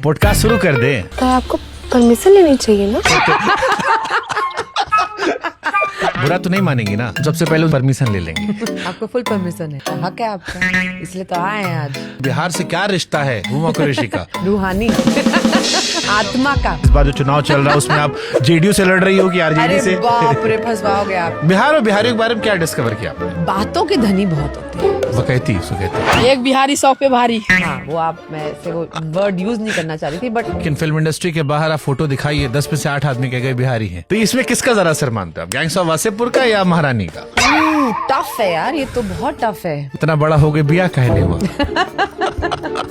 Podcast शुरू कर दे। तो आपको परमिशन लेनी चाहिए ना। बुरा तो नहीं मानेंगी ना? सबसे पहले परमिशन ले लेंगे। आपको फुल परमिशन है, हक है आपका, इसलिए तो आए हैं आज। बिहार से क्या रिश्ता है हुमा कुरैशी का? रूहानी आत्मा का। इस बार जो चुनाव चल रहा है उसमें आप जेडीयू से लड़ रही हो कि आरजेडी अरे से? बाप रे, फंसवाओगे आप। बिहार और बिहारियों के बारे में क्या डिस्कवर किया आपने? बातों के धनी बहुत होते हैं। सुकहती। एक बिहारी 100 पे भारी। हाँ, वो आप, मैं से वो वर्ड यूज नहीं करना चाह रही थी, बट लेकिन फिल्म इंडस्ट्री के बाहर आप फोटो दिखाइए, 10 में से 8 आदमी कह गए बिहारी हैं। तो इसमें किसका ज्यादा असर मानते हो आप? गैंग्स ऑफ वासेपुर का या महारानी का? टफ है यार, ये तो बहुत टफ है। इतना बड़ा हो गए, बिया काहे नहीं हुआ?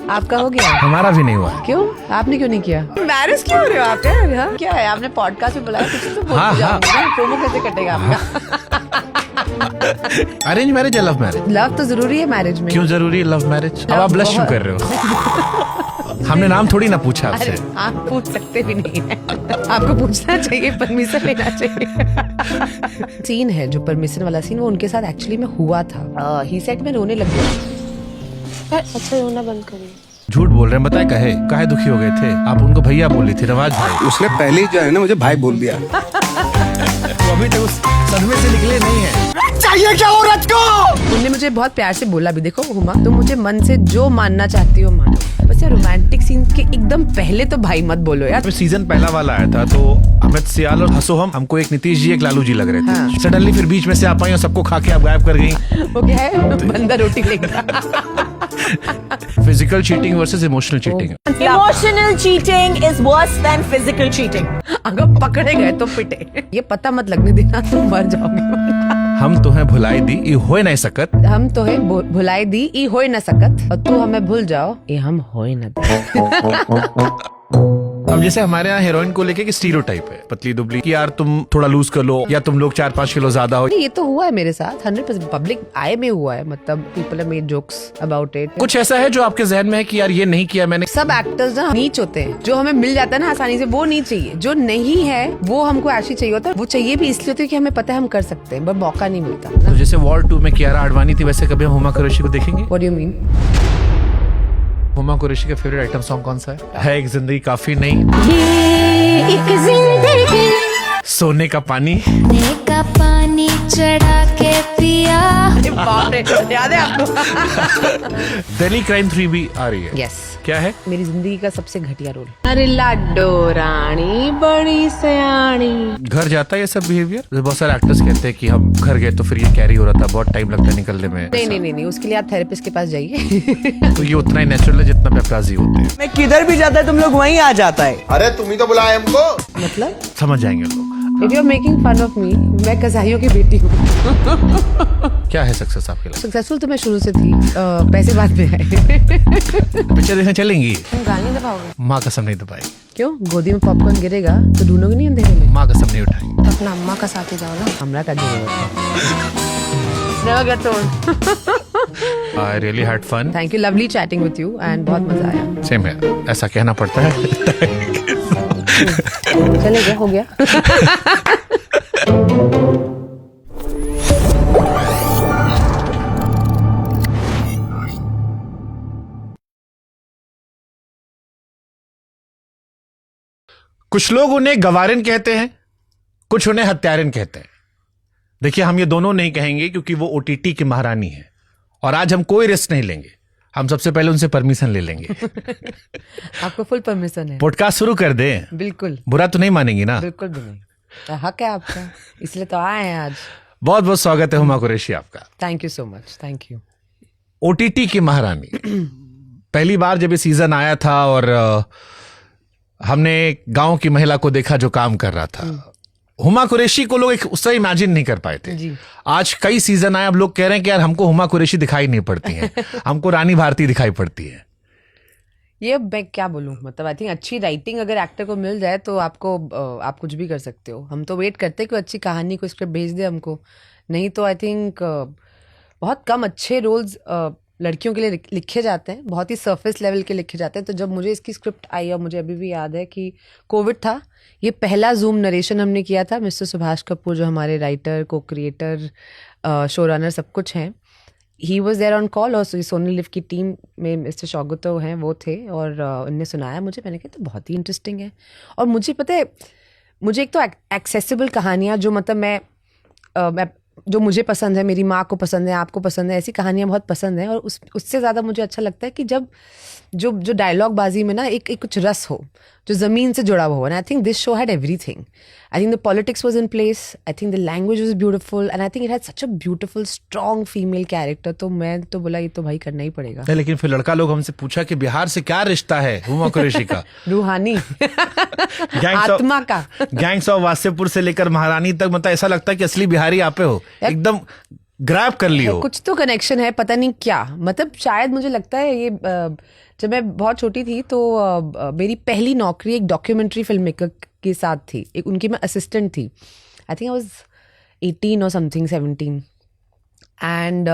आपका हो गया? हमारा भी नहीं हुआ है। क्यों? आपने क्यों नहीं किया? मैरिज क्यों हो रहे हो आप यार? हाँ? क्या है, आपने पॉडकास्ट में बुलाया, कुछ तो बोल हाँ, के हाँ। जाओगे ना, प्रोमो कैसे कटेगा आपका? अरेंज मैरिज या लव मैरिज? लव तो जरूरी है मैरिज में। क्यों जरूरी है लव मैरिज? अब आप ब्लश क्यों कर रहे हो? हमने नाम थोड़ी ना पूछा अरे आपसे। आप पूछ सकते भी नहीं है, आपको पूछना चाहिए, परमिशन लेना चाहिए। सीन है जो परमिशन वाला सीन, वो उनके साथ एक्चुअली में हुआ था। ही सेड में रोने लग गया। अच्छा रोना बंद करिए। झूठ बोल रहे हैं, बताए काहे दुखी हो गए थे आप? उनको भैया बोली थी, नवाज भाई। उसने पहले ही जो है ना मुझे भाई बोल दिया। वो अभी तक उस सदमे से निकले नहीं है। चाहिए क्या औरत को? उन्होंने मुझे बहुत प्यार से बोला भी, देखो हुमा, तुम मुझे मन से जो मानना चाहती हो मानो, बस यार रोमांटिक सीन के एकदम पहले तो भाई मत बोलो यार। सीजन पहला वाला आया था तो अमित सियाल और हंसो हमको एक नीतीश जी एक लालू जी लग रहे थे। हाँ। सडनली फिर बीच में से आप आई और सबको खा के आप गायब कर गई। वो क्या है, बंदा रोटी लेगा। Physical cheating versus emotional cheating. Emotional cheating is worse than physical cheating. अगर पकड़े गए तो पिटे। ये पता मत लगने देना, तुम मर जाओगे। हम तो हैं भुलाई दी ई होए नहीं सकत। हम तो है भुलाई दी ई होए न सकत, और तू हमें भूल जाओ ये हम होए न दे। अब जैसे हमारे यहाँ हीरोइन को लेके कि स्टीरियोटाइप है, पतली दुबली, कि यार तुम थोड़ा लूज कर लो या तुम लोग 4-5 किलो ज्यादा हो। ये तो हुआ है मेरे साथ 100% पब्लिक आई में हुआ है, मतलब people have made jokes about it. कुछ ऐसा है जो आपके जहन में है कि यार ये नहीं किया मैंने? सब एक्टर्स ना नीच होते हैं, जो हमें मिल जाता है ना आसानी से, वो नहीं चाहिए। जो नहीं है वो हमको ऐसी चाहिए होता है। वो चाहिए भी इसलिए होता है कि हमें पता है हम कर सकते हैं, बट मौका नहीं मिलता तो ना। जैसे वॉर 2 में कियारा आडवाणी थी, वैसे कभी हम हुमा कुरैशी को देखेंगे? What do you mean? Huma Qureshi का फेवरेट आइटम सॉन्ग कौन सा है? एक जिंदगी काफी नहीं, ये एक जिंदगी सोने का पानी, ने का पानी चढ़ा के पिया। बाप रे, याद है आपको? दिल्ली क्राइम 3 भी आ रही है। यस, क्या है? मेरी जिंदगी का सबसे घटिया रोल। अरे लाडो रानी बड़ी सयानी। घर जाता है ये सब बिहेवियर? बहुत सारे एक्टर्स कहते हैं कि हम घर गए तो फिर ये कैरी हो रहा था, बहुत टाइम लगता है निकलने में। नहीं, उसके लिए आप थेरेपिस्ट के पास जाइए। तो ये उतना ही नेचुरल है जितना पेपराजी होते हैं। मैं किधर भी जाता है तुम लोग वहीं आ जाता है। अरे तुम ही तो बुलाए हमको। मतलब समझ जाएंगे लोग। If you are making fun of me, मैं कसाईयों की बेटी हूँ। क्या है सक्सेस आपके लिए? सक्सेसफुल तो मैं शुरू से थी, पैसे बाद में आए। पिक्चर देखने चलेंगी? तुम गाली दबाओगे? माँ कसम नहीं दबाई। क्यों? गोदी में पॉपकॉर्न गिरेगा तो ढूंढोगे नहीं अंधेरे में? माँ कसम नहीं उठाई। तो अपना अम्मा का साथ ही जाओ ना। हमरा का Never get old. I really had fun. Thank you, lovely chatting with you and बहुत मजा आया। सेम है, ऐसा कहना पड़ता है। चले गया, हो गया। कुछ लोग उन्हें गवारिन कहते हैं, कुछ उन्हें हत्यारिन कहते हैं। देखिए, हम ये दोनों नहीं कहेंगे क्योंकि वो ओटीटी की महारानी है और आज हम कोई रिस्क नहीं लेंगे। हम सबसे पहले उनसे परमिशन ले लेंगे। आपको फुल परमिशन है। पॉडकास्ट शुरू कर दे। बिल्कुल, बुरा तो नहीं मानेंगी ना? बिल्कुल भी नहीं, तो हक है आपका, इसलिए तो आए हैं आज। बहुत बहुत स्वागत है हुमा कुरैशी आपका। Thank you so much, thank you. OTT की महारानी। पहली बार जब ये सीजन आया था और हमने गांव की महिला को देखा जो काम कर रहा था, हुमा कुरैशी को लोग उससे इमेजिन नहीं कर पाए थे। जी। आज कई सीजन आए, अब लोग कह रहे हैं कि यार हमको हुमा कुरैशी दिखाई नहीं पड़ती हैं, हमको रानी भारती दिखाई पड़ती है। ये मैं क्या बोलूं, मतलब आई थिंक अच्छी राइटिंग अगर एक्टर को मिल जाए तो आपको आप कुछ भी कर सकते हो। हम तो वेट करते हैं कि अच्छी कहानी को स्क्रिप्ट भेज दे हमको, नहीं तो आई थिंक बहुत कम अच्छे रोल्स लड़कियों के लिए लिखे जाते हैं, बहुत ही सरफेस लेवल के लिखे जाते हैं। तो जब मुझे इसकी स्क्रिप्ट आई, और मुझे अभी भी याद है कि कोविड था, ये पहला जूम नरेशन हमने किया था। मिस्टर सुभाष कपूर जो हमारे राइटर, को क्रिएटर, शो रनर सब कुछ हैं, he was there on call, और सोनी लिव की टीम में मिस्टर शौगतो हैं, वो थे, और उनने सुनाया मुझे। मैंने कहा तो बहुत ही इंटरेस्टिंग है। और मुझे पता है, मुझे एक तो एक्सेसिबल कहानियाँ जो मतलब मैं जो मुझे पसंद है, मेरी माँ को पसंद है, आपको पसंद है, ऐसी कहानियाँ बहुत पसंद हैं। और उससे ज़्यादा मुझे अच्छा लगता है कि जब जो डायलॉग बाजी में ना एक कुछ रस हो, जो ज़मीन से जुड़ा हुआ हो। And I think this show had everything. I think the politics was in place, I think the language was beautiful, and I think it had such a beautiful strong female character. तो मैं तो बोला ये तो भाई करना ही पड़ेगा। नहीं, लेकिन फिर लड़का लोग हमसे पूछा कि बिहार से क्या रिश्ता है हुमा कुरैशी का? रूहानी गैंग्स ऑफ- आत्मा का। गैंग्स ऑफ वासेपुर से लेकर महारानी तक, मतलब ऐसा लगता है कि असली बिहारी आप पे हो, एकदम ग्रैब कर लियो। कुछ तो कनेक्शन है, पता नहीं क्या। मतलब शायद मुझे लगता है ये जब मैं बहुत छोटी थी तो मेरी पहली नौकरी एक डॉक्यूमेंट्री फिल्म मेकर के साथ थी। एक उनकी मैं असिस्टेंट थी। आई थिंक आई वाज 18 और समथिंग 17। एंड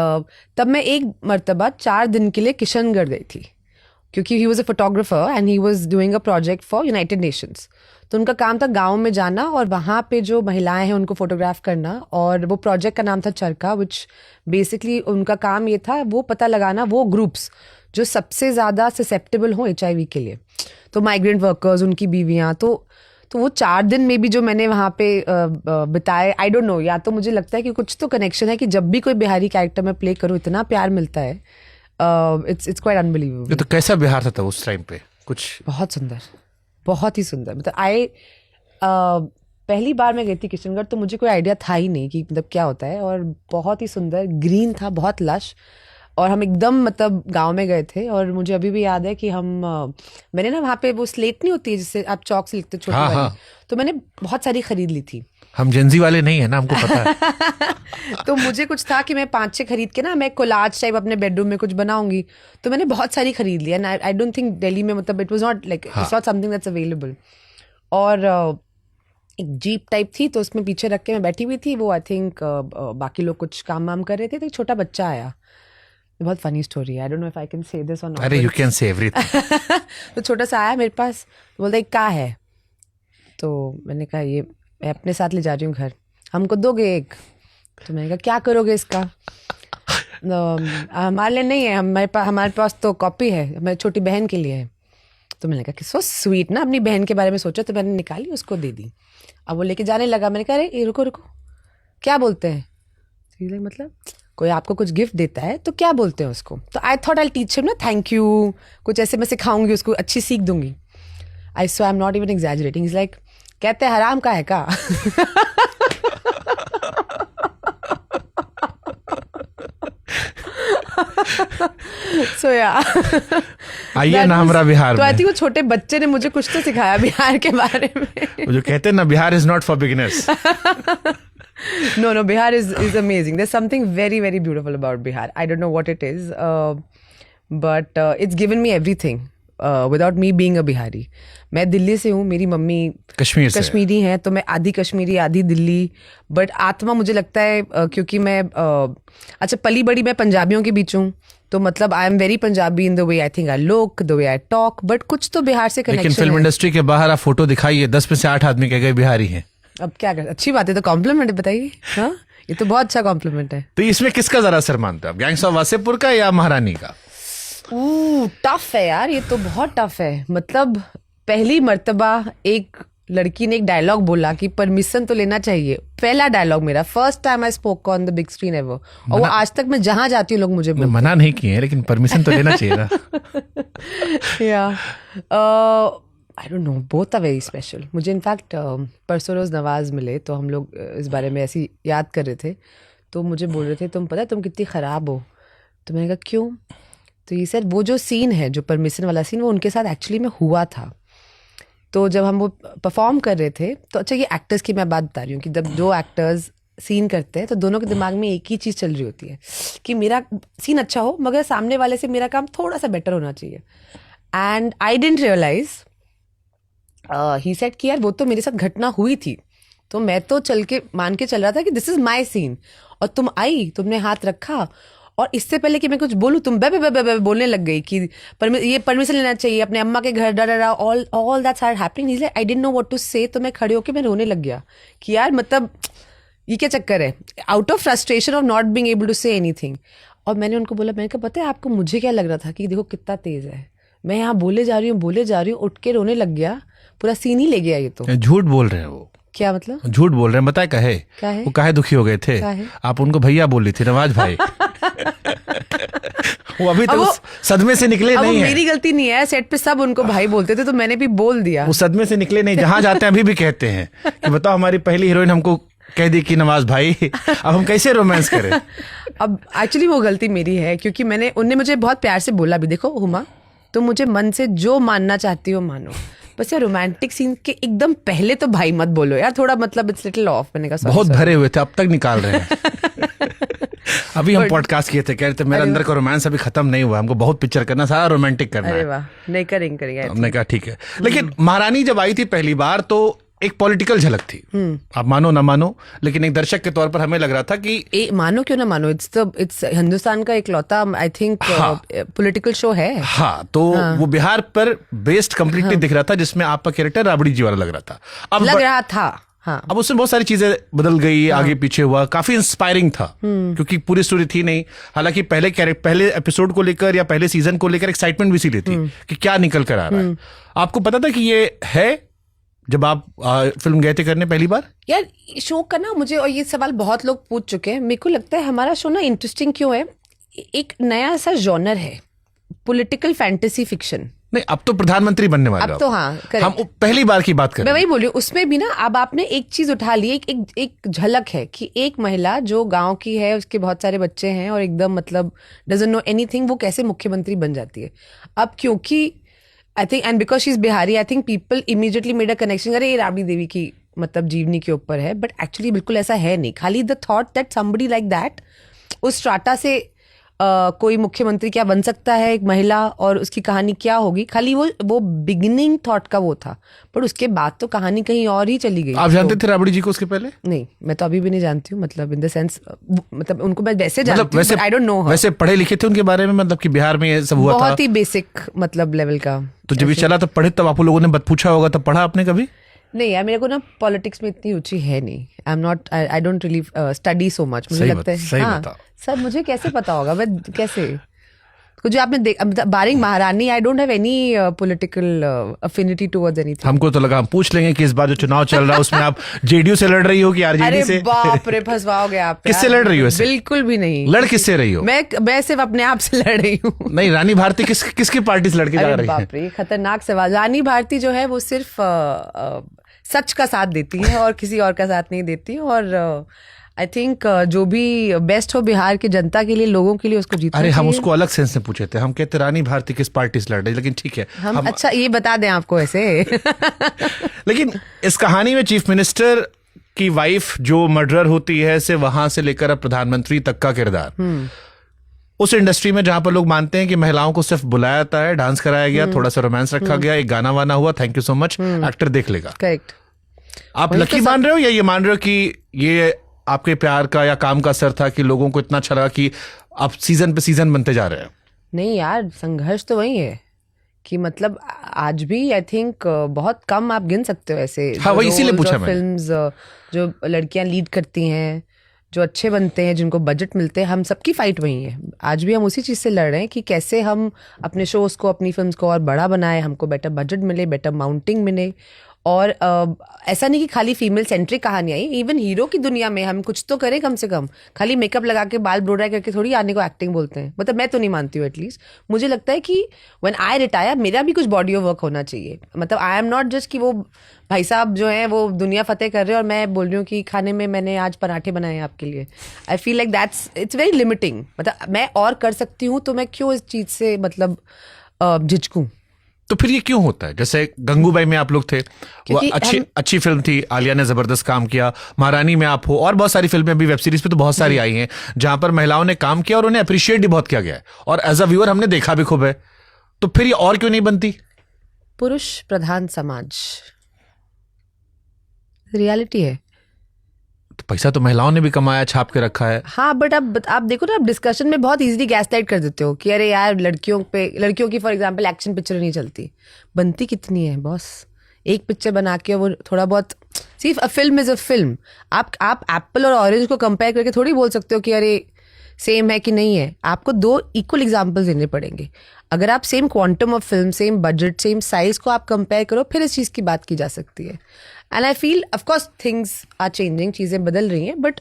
तब मैं एक मर्तबा 4 दिन के लिए किशनगढ़ गई थी, क्योंकि he was a photographer and he was doing a project for United Nations. तो उनका काम था गाँव में जाना और वहाँ पे जो महिलाएं हैं उनको फोटोग्राफ करना। और वो प्रोजेक्ट का नाम था चरखा, विच बेसिकली उनका काम ये था, वो पता लगाना वो ग्रुप्स जो सबसे ज़्यादा ससेप्टेबल हो HIV के लिए। तो माइग्रेंट वर्कर्स, उनकी बीवियाँ। तो वो 4 दिन में भी जो मैंने वहाँ पे बिताए, आई डोंट नो, या तो मुझे लगता है कि कुछ तो कनेक्शन है कि जब भी कोई बिहारी कैरेक्टर मैं प्ले करूँ इतना प्यार मिलता है। It's quite unbelievable. तो कैसा बिहार था उस टाइम पे? कुछ बहुत सुंदर, बहुत ही सुंदर। मतलब पहली बार मैं गई थी किशनगढ़ तो मुझे कोई आइडिया था ही नहीं कि मतलब क्या होता है। और बहुत ही सुंदर, ग्रीन था, बहुत लश। और हम एकदम मतलब गांव में गए थे। और मुझे अभी भी याद है कि मैंने ना वहाँ पे वो स्लेट नहीं होती है जिससे आप चौक से लिखते छोटी वाली, हाँ। तो मैंने बहुत सारी खरीद ली थी। हम जेंजी वाले नहीं है ना, हमको पता है। तो मुझे कुछ था कि मैं 5-6 खरीद के ना मैं कोलाज टाइप अपने बेडरूम में कुछ बनाऊंगी। तो मैंने बहुत सारी खरीद ली। And I don't think Delhi में, मतलब it was not like, it's not something that's available. और एक जीप टाइप थी, तो उसमें पीछे रख के मैं बैठी हुई थी। वो आई थिंक बाकी लोग कुछ काम वाम कर रहे थे, तो एक छोटा बच्चा आया। बहुत फनी स्टोरी है, I don't no if I can say this और नॉट। अरे यू कैन से एवरीथिंग। तो छोटा सा आया मेरे पास, बोलता है क्या है? तो मैंने कहा ये मैं अपने साथ ले जा रही हूँ घर, हमको दोगे एक? तो मैंने कहा क्या करोगे इसका? हमारे लिए नहीं है, हमारे पास तो कॉपी है, मेरी छोटी बहन के लिए है। तो मैंने कहा कि सो स्वीट ना, अपनी बहन के बारे में सोचा। तो मैंने निकाली, उसको दे दी। अब वो लेके जाने लगा। मैंने कहा अरे रुको क्या बोलते हैं? मतलब कोई आपको कुछ गिफ्ट देता है तो क्या बोलते हैं उसको? तो I thought I teach him ना, थैंक यू, कुछ ऐसे मैं सिखाऊंगी उसको, अच्छी सीख दूंगी। आई am not even exaggerating. Is like, कहते हैं हराम का है का? सो आइए ना हमारा बिहार तो आई में। थिंक वो छोटे बच्चे ने मुझे कुछ तो सिखाया बिहार के बारे में। वो जो कहते हैं ना, Bihar is not for beginners. No, Bihar is amazing. There's something very, very beautiful about Bihar. I don't know what it is, but it's given me everything without me being a Bihari. मैं दिल्ली से हूँ, मेरी mummy Kashmir से कश्मीरी हैं, तो मैं आधी कश्मीरी आधी दिल्ली। बट आत्मा मुझे लगता है क्योंकि मैं अच्छा पली बड़ी मैं पंजाबियों के बीच हूँ, तो मतलब I am very Punjabi in the way I think I look, the way I talk. But कुछ तो बिहार से लेकिन कनेक्शन फिल्म है। इंडस्ट्री के बाहर आप फोटो दिखाइए, 10 में से 8 आदमी कह गए बिहारी हैं। अब क्या कर, अच्छी बात है, तो कॉम्प्लीमेंट है, बताइए। हाँ, ये तो बहुत अच्छा कॉम्प्लीमेंट है। तो इसमें किसका ज्यादा असर मानते हो आप, गैंग्स ऑफ वासेपुर का या महारानी का? टफ है यार, ये तो बहुत टफ है। मतलब पहली मर्तबा एक लड़की ने एक डायलॉग बोला कि परमिशन तो लेना चाहिए। पहला डायलॉग मेरा, first time I spoke on the big screen ever. और वो आज तक मैं जहां जाती हूँ लोग मुझे बोलते मना नहीं किए, लेकिन परमिशन तो लेना चाहिए ना। या I don't know, both are very special. मुझे इनफैक्ट परसों रोज नवाज मिले, तो हम लोग इस बारे में ऐसी याद कर रहे थे। तो मुझे बोल रहे थे तुम पता है तुम कितनी ख़राब हो? तो मैंने कहा क्यों? तो ये सर वो जो सीन है, जो परमिशन वाला सीन, वो उनके साथ एक्चुअली में हुआ था। तो जब हम वो परफॉर्म कर रहे थे, तो अच्छा ये एक्टर्स की मैं बात बता रही हूँ कि जब दो एक्टर्स सीन करते हैं तो दोनों के दिमाग में एक ही चीज़ चल रही होती है कि मेरा सीन अच्छा हो मगर सामने वाले से मेरा काम थोड़ा सा बेटर होना चाहिए। And I didn't realise, he said कि यार वो तो मेरे साथ घटना हुई थी, तो मैं तो चल के मान के चल रहा था कि दिस इज माई सीन, और तुम आई, तुमने हाथ रखा, और इससे पहले कि मैं कुछ बोलूँ तुम बे बे बे बे बोलने लग गई कि ये परमिशन लेना चाहिए, अपने अम्मा के घर डरा, all that started happening. I didn't know what to say. तो मैं खड़े होकर मैं रोने लग गया कि यार मतलब ये क्या चक्कर है, out of frustration of not being able to say anything. और मैंने उनको बोला, मैंने कहा पता है आपको मुझे क्या लग रहा था कि देखो कितना तेज है, मैं यहाँ बोले जा रही हूँ, उठ के रोने लग गया, पूरा सीन ही ले गया ये तो। झूठ बोल रहे हैं वो, क्या मतलब? झूठ बोल रहे हैं, बताए कहे क्या है? वो काहे दुखी हो गए थे? काहे? आप उनको भैया बोल रही थी, नवाज भाई। वो अभी तक उस सदमे से निकले अब नहीं वो है। मेरी गलती नहीं है, सेट पे सब उनको भाई बोलते थे तो मैंने भी बोल दिया। उस सदमे से निकले नहीं, जहां जाते हैं अभी भी कहते हैं कि बताओ हमारी पहली हीरोइन हमको कह दी कि नवाज भाई, अब हम कैसे रोमांस करें? अब एक्चुअली वो गलती मेरी है, क्योंकि उनने मुझे बहुत प्यार से बोला भी, देखो हुमा तुम मुझे मन से जो मानना चाहती हो मानो, बस यार रोमांटिक सीन के एकदम पहले तो भाई मत बोलो यार, थोड़ा मतलब इट्स लिटिल ऑफ। मैंने कहा बहुत भरे हुए थे, अब तक निकाल रहे हैं। अभी हम पॉडकास्ट किए थे, कह रहे थे मेरे अंदर का रोमांस अभी खत्म नहीं हुआ, हमको बहुत पिक्चर करना, सारा रोमांटिक करना अरे है। वाह, नहीं करेंगे। हमने कहा ठीक है। लेकिन महारानी जब आई थी पहली बार तो एक पॉलिटिकल झलक थी, आप मानो ना मानो, लेकिन एक दर्शक के तौर पर हमें लग रहा था कि मानो क्यों ना मानो, इट्स हिंदुस्तान का इकलौता आई थिंक पॉलिटिकल शो है। हाँ, तो वो बिहार पर बेस्ड कंप्लीटली दिख रहा था, जिसमें आपका कैरेक्टर राबड़ी जी वाला लग रहा था। लग रहा था, हाँ। अब उसमें बहुत सारी चीजें बदल गई, आगे पीछे हुआ, काफी इंस्पायरिंग था, क्योंकि पूरी स्टोरी थी नहीं। हालांकि पहले एपिसोड को लेकर या पहले सीजन को लेकर एक्साइटमेंट भी इसीलिए थी कि क्या निकल कर आ रहा है। आपको पता था कि ये है जब आप फिल्म गए थे करने पहली बार? यार शो का ना, मुझे और ये सवाल बहुत लोग पूछ चुके हैं, मेरे को लगता है हमारा शो ना इंटरेस्टिंग क्यों है, एक नया सा जॉनर है, पॉलिटिकल फैंटेसी फिक्शन। नहीं, अब तो प्रधानमंत्री बनने वाले अब हो तो आप। हाँ, correct। हम पहली बार की बात कर मैं रहे वही बोली, उसमें भी ना अब आपने एक चीज उठा ली, एक झलक है कि एक महिला जो गांव की है, उसके बहुत सारे बच्चे हैं और एकदम मतलब डजंट नो एनीथिंग, वो कैसे मुख्यमंत्री बन जाती है। अब क्योंकि I think and because she is Bihari, I think people immediately made a connection, अरे ये राबड़ी देवी की मतलब जीवनी के ऊपर है, बट एक्चुअली बिल्कुल ऐसा है नहीं। खाली the thought that somebody like that, उस स्ट्राटा से कोई मुख्यमंत्री क्या बन सकता है, एक महिला, और उसकी कहानी क्या होगी, खाली वो बिगिनिंग थॉट का वो था, पर उसके बाद तो कहानी कहीं और ही चली गई। आप जानते थे राबड़ी जी को उसके पहले? नहीं, मैं तो अभी भी नहीं जानती हूँ, मतलब इन द सेंस, मतलब उनको मैं वैसे मतलब जानती हूँ, आई डोंट नो। वैसे पढ़े लिखे थे उनके बारे में, मतलब कि बिहार में ये सब हुआ था? बहुत ही बेसिक मतलब लेवल का। तो जब ये चला तब पढ़े, तब आप लोगों ने पूछा होगा, तब पढ़ा आपने कभी? नहीं यार, मेरे को ना पॉलिटिक्स में इतनी रुचि है नहीं, I don't really study so much. मुझे लगता है सही बताओ। सर मुझे कैसे पता होगा, मैं कैसे, कुछ आपने बारिंग महारानी, I don't have any political affinity towards anything. हमको तो लगा हम पूछ लेंगे कि इस बार जो चुनाव चल रहा है उसमें आप जेडीयू से लड़ रही हो कि आरजेडी से? अरे बाप रे, फंसवाओगे आप। किससे लड़ रही हो ऐसे? बिल्कुल भी नहीं। लड़ किससे रही हो? मैं सिर्फ अपने आप से लड़ रही हूँ। नहीं, रानी भारती किसकी पार्टी से लड़के जा अरे रही है? बाप रे, खतरनाक सवाल। रानी भारती जो है वो सिर्फ सच का साथ देती है और किसी और का साथ नहीं देती, और आई थिंक जो भी बेस्ट हो बिहार की जनता के लिए, लोगों के लिए, उसको जीतना अरे हम चाहिए। उसको अलग सेंस में पूछे थे, हम कहते रानी भारती किस पार्टी से लड़ रही, लेकिन ठीक है हम अच्छा ये बता दें आपको ऐसे। लेकिन इस कहानी में चीफ मिनिस्टर की वाइफ जो मर्डरर होती है, से वहां से लेकर अब प्रधानमंत्री तक का किरदार, उस इंडस्ट्री में जहां पर लोग मानते हैं कि महिलाओं को सिर्फ बुलाया जाता है, डांस कराया गया, थोड़ा सा रोमांस रखा गया, एक गाना वाना हुआ, thank you so much, actor देख लेगा। करेक्ट। आप लकी मान रहे हो या ये मान रहे हो कि ये आपके प्यार का या काम का असर था कि लोगों को इतना अच्छा लगा कि आप सीजन पे सीजन बनते जा रहे हैं? नहीं यार, संघर्ष तो वही है कि मतलब आज भी आई थिंक बहुत कम आप गिन सकते हो ऐसे। हाँ, वही इसीलिए पूछा मैंने। फिल्म्स जो लड़कियां लीड करती हैं, जो अच्छे बनते हैं, जिनको बजट मिलते हैं, हम सबकी फाइट वही है। आज भी हम उसी चीज़ से लड़ रहे हैं कि कैसे हम अपने शोज़ को, अपनी फिल्म्स को और बड़ा बनाए, हमको बेटर बजट मिले, बेटर माउंटिंग मिले, और ऐसा नहीं कि खाली फीमेल सेंट्रिक कहानी आई, इवन हीरो की दुनिया में हम कुछ तो करें कम से कम। खाली मेकअप लगा के, बाल ब्लो ड्राई करके थोड़ी आने को एक्टिंग बोलते हैं, मतलब मैं तो नहीं मानती हूँ। एटलीस्ट मुझे लगता है कि व्हेन आई रिटायर मेरा भी कुछ बॉडी ऑफ वर्क होना चाहिए। मतलब आई एम नॉट जस्ट कि वो भाई साहब जो है वो दुनिया फतेह कर रहे हैं और मैं बोल रही हूँ कि खाने में मैंने आज पराठे बनाए हैं आपके लिए। आई feel like that's it's very limiting. मतलब मैं और कर सकती हूँ तो मैं क्यों इस चीज़ से मतलब झिझकूं। तो फिर ये क्यों होता है? जैसे गंगूबाई में आप लोग थे, वो अच्छी फिल्म थी, आलिया ने जबरदस्त काम किया। महारानी में आप हो, और बहुत सारी फिल्में अभी वेब सीरीज पे तो बहुत सारी आई हैं जहां पर महिलाओं ने काम किया और उन्हें अप्रिशिएट भी बहुत किया गया है, और एज अ व्यूअर हमने देखा भी खूब है। तो फिर ये और क्यों नहीं बनती? पुरुष प्रधान समाज, रियलिटी है। तो पैसा तो महिलाओं ने भी कमाया, छाप के रखा है। हाँ, बट अब आप देखो ना, आप डिस्कशन में बहुत इजीली गैसलाइट कर देते हो कि अरे यार लड़कियों की फॉर एग्जांपल एक्शन पिक्चर नहीं चलती। बनती कितनी है बॉस, एक पिक्चर बना के वो थोड़ा बहुत, सिर्फ a film is a film. आप एप्पल और ऑरेंज को कंपेयर करके थोड़ी बोल सकते हो कि अरे सेम है कि नहीं है, आपको 2 इक्वल एग्जाम्पल्स देने पड़ेंगे. अगर आप same quantum of film, same budget, same size को आप कंपेयर करो, फिर इस चीज़ की बात की जा सकती है. And I feel of course things are changing, चीज़ें बदल रही हैं, बट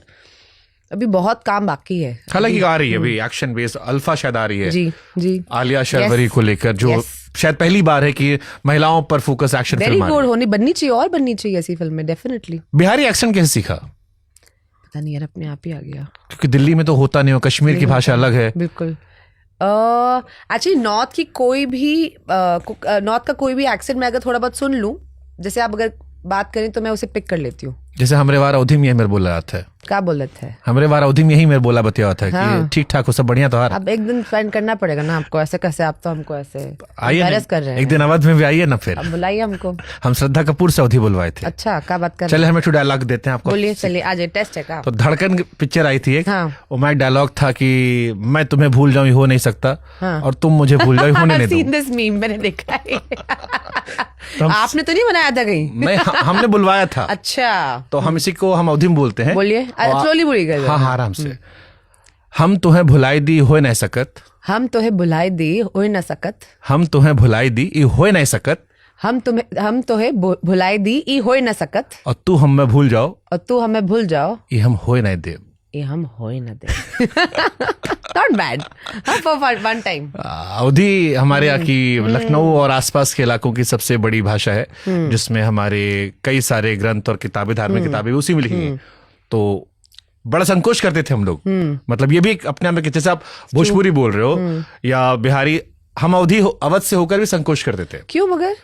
अभी बहुत काम बाकी है. हालांकि आ रही है अभी एक्शन बेस्ड अल्फा शायद आ रही है जी जी, आलिया शर्वरी को लेकर, जो Yes. शायद पहली बार है कि महिलाओं पर फोकस एक्शन वेरी फिल्म आ गुड, रही होनी बननी चाहिए और बननी चाहिए ऐसी फिल्में डेफिनेटली. है. बिहारी एक्शन कैसे सीखा? पता नहीं यार, अपने आप ही आ गया. क्योंकि दिल्ली में तो होता नहीं हो, कश्मीर की भाषा अलग है. बिल्कुल. एक्चुअली नॉर्थ की कोई भी नॉर्थ का कोई भी एक्सेंट मैं अगर थोड़ा बहुत सुन लूं, जैसे आप अगर बात करें तो मैं उसे पिक कर लेती हूँ. जैसे हमरे वार अवधि में यही मेरे बोला था, क्या बोलत है, हमरे वार अवधि में यही मेरे बोला बतिया था हाँ. कि ठीक ठाक हो, सब बढ़िया. तो अब एक दिन फाइंड करना पड़ेगा ना आपको, ऐसे कैसे आप तो हमको ऐसे आइए embarrass कर रहे एक हैं. दिन अवध में भी आइए ना. फिर अब बुलाइए हमको. हम श्रद्धा कपूर से अवधि बुलवाए थे. अच्छा, क्या बात कर रहे चले हैं, हम एक डायलॉग देते हैं आपको. बोलिए. चलिए आज टेस्ट है का. तो धड़कन पिक्चर आई थी एक, हाँ. वो मैं डायलॉग था कि मैं तुम्हें भूल जाऊं ये हो नहीं सकता, हाँ. और तुम मुझे भूल जाओ ये होने नहीं सीन दो. दिस मीम मैंने देखा है. तो आपने तो नहीं बनाया था कहीं? नहीं, हमने बुलवाया था. अच्छा, तो हम इसी को हम अवधि में बोलते हैं. बोलिए. स्लोली बोलिएगा. हाँ हाँ आराम से. हम तुम्हें भुलाई दी हो नहीं सकत, हम तो है भुलाई दी हो न सकत, हम तुम्हें भुलाई दी ये हो नहीं सकत, हम तो है भुलाई दी ई हो न सकत, और तू हम में भूल जाओ और तू हमें भूल जाओ ये हम हो नहीं दे. ये हम हो ही न दे. Not bad for one time. Awadhi हमारे यहाँ की लखनऊ और आसपास के इलाकों की सबसे बड़ी भाषा है, जिसमें हमारे कई सारे ग्रंथ और किताबें, धार्मिक किताबें उसी में लिखी हैं. तो बड़ा संकोच करते थे हम लोग. मतलब ये भी एक अपने आप में, जैसे आप भोजपुरी बोल रहे हो या बिहारी, हम अवध से होकर भी संकोच करते थे. क्यों मगर?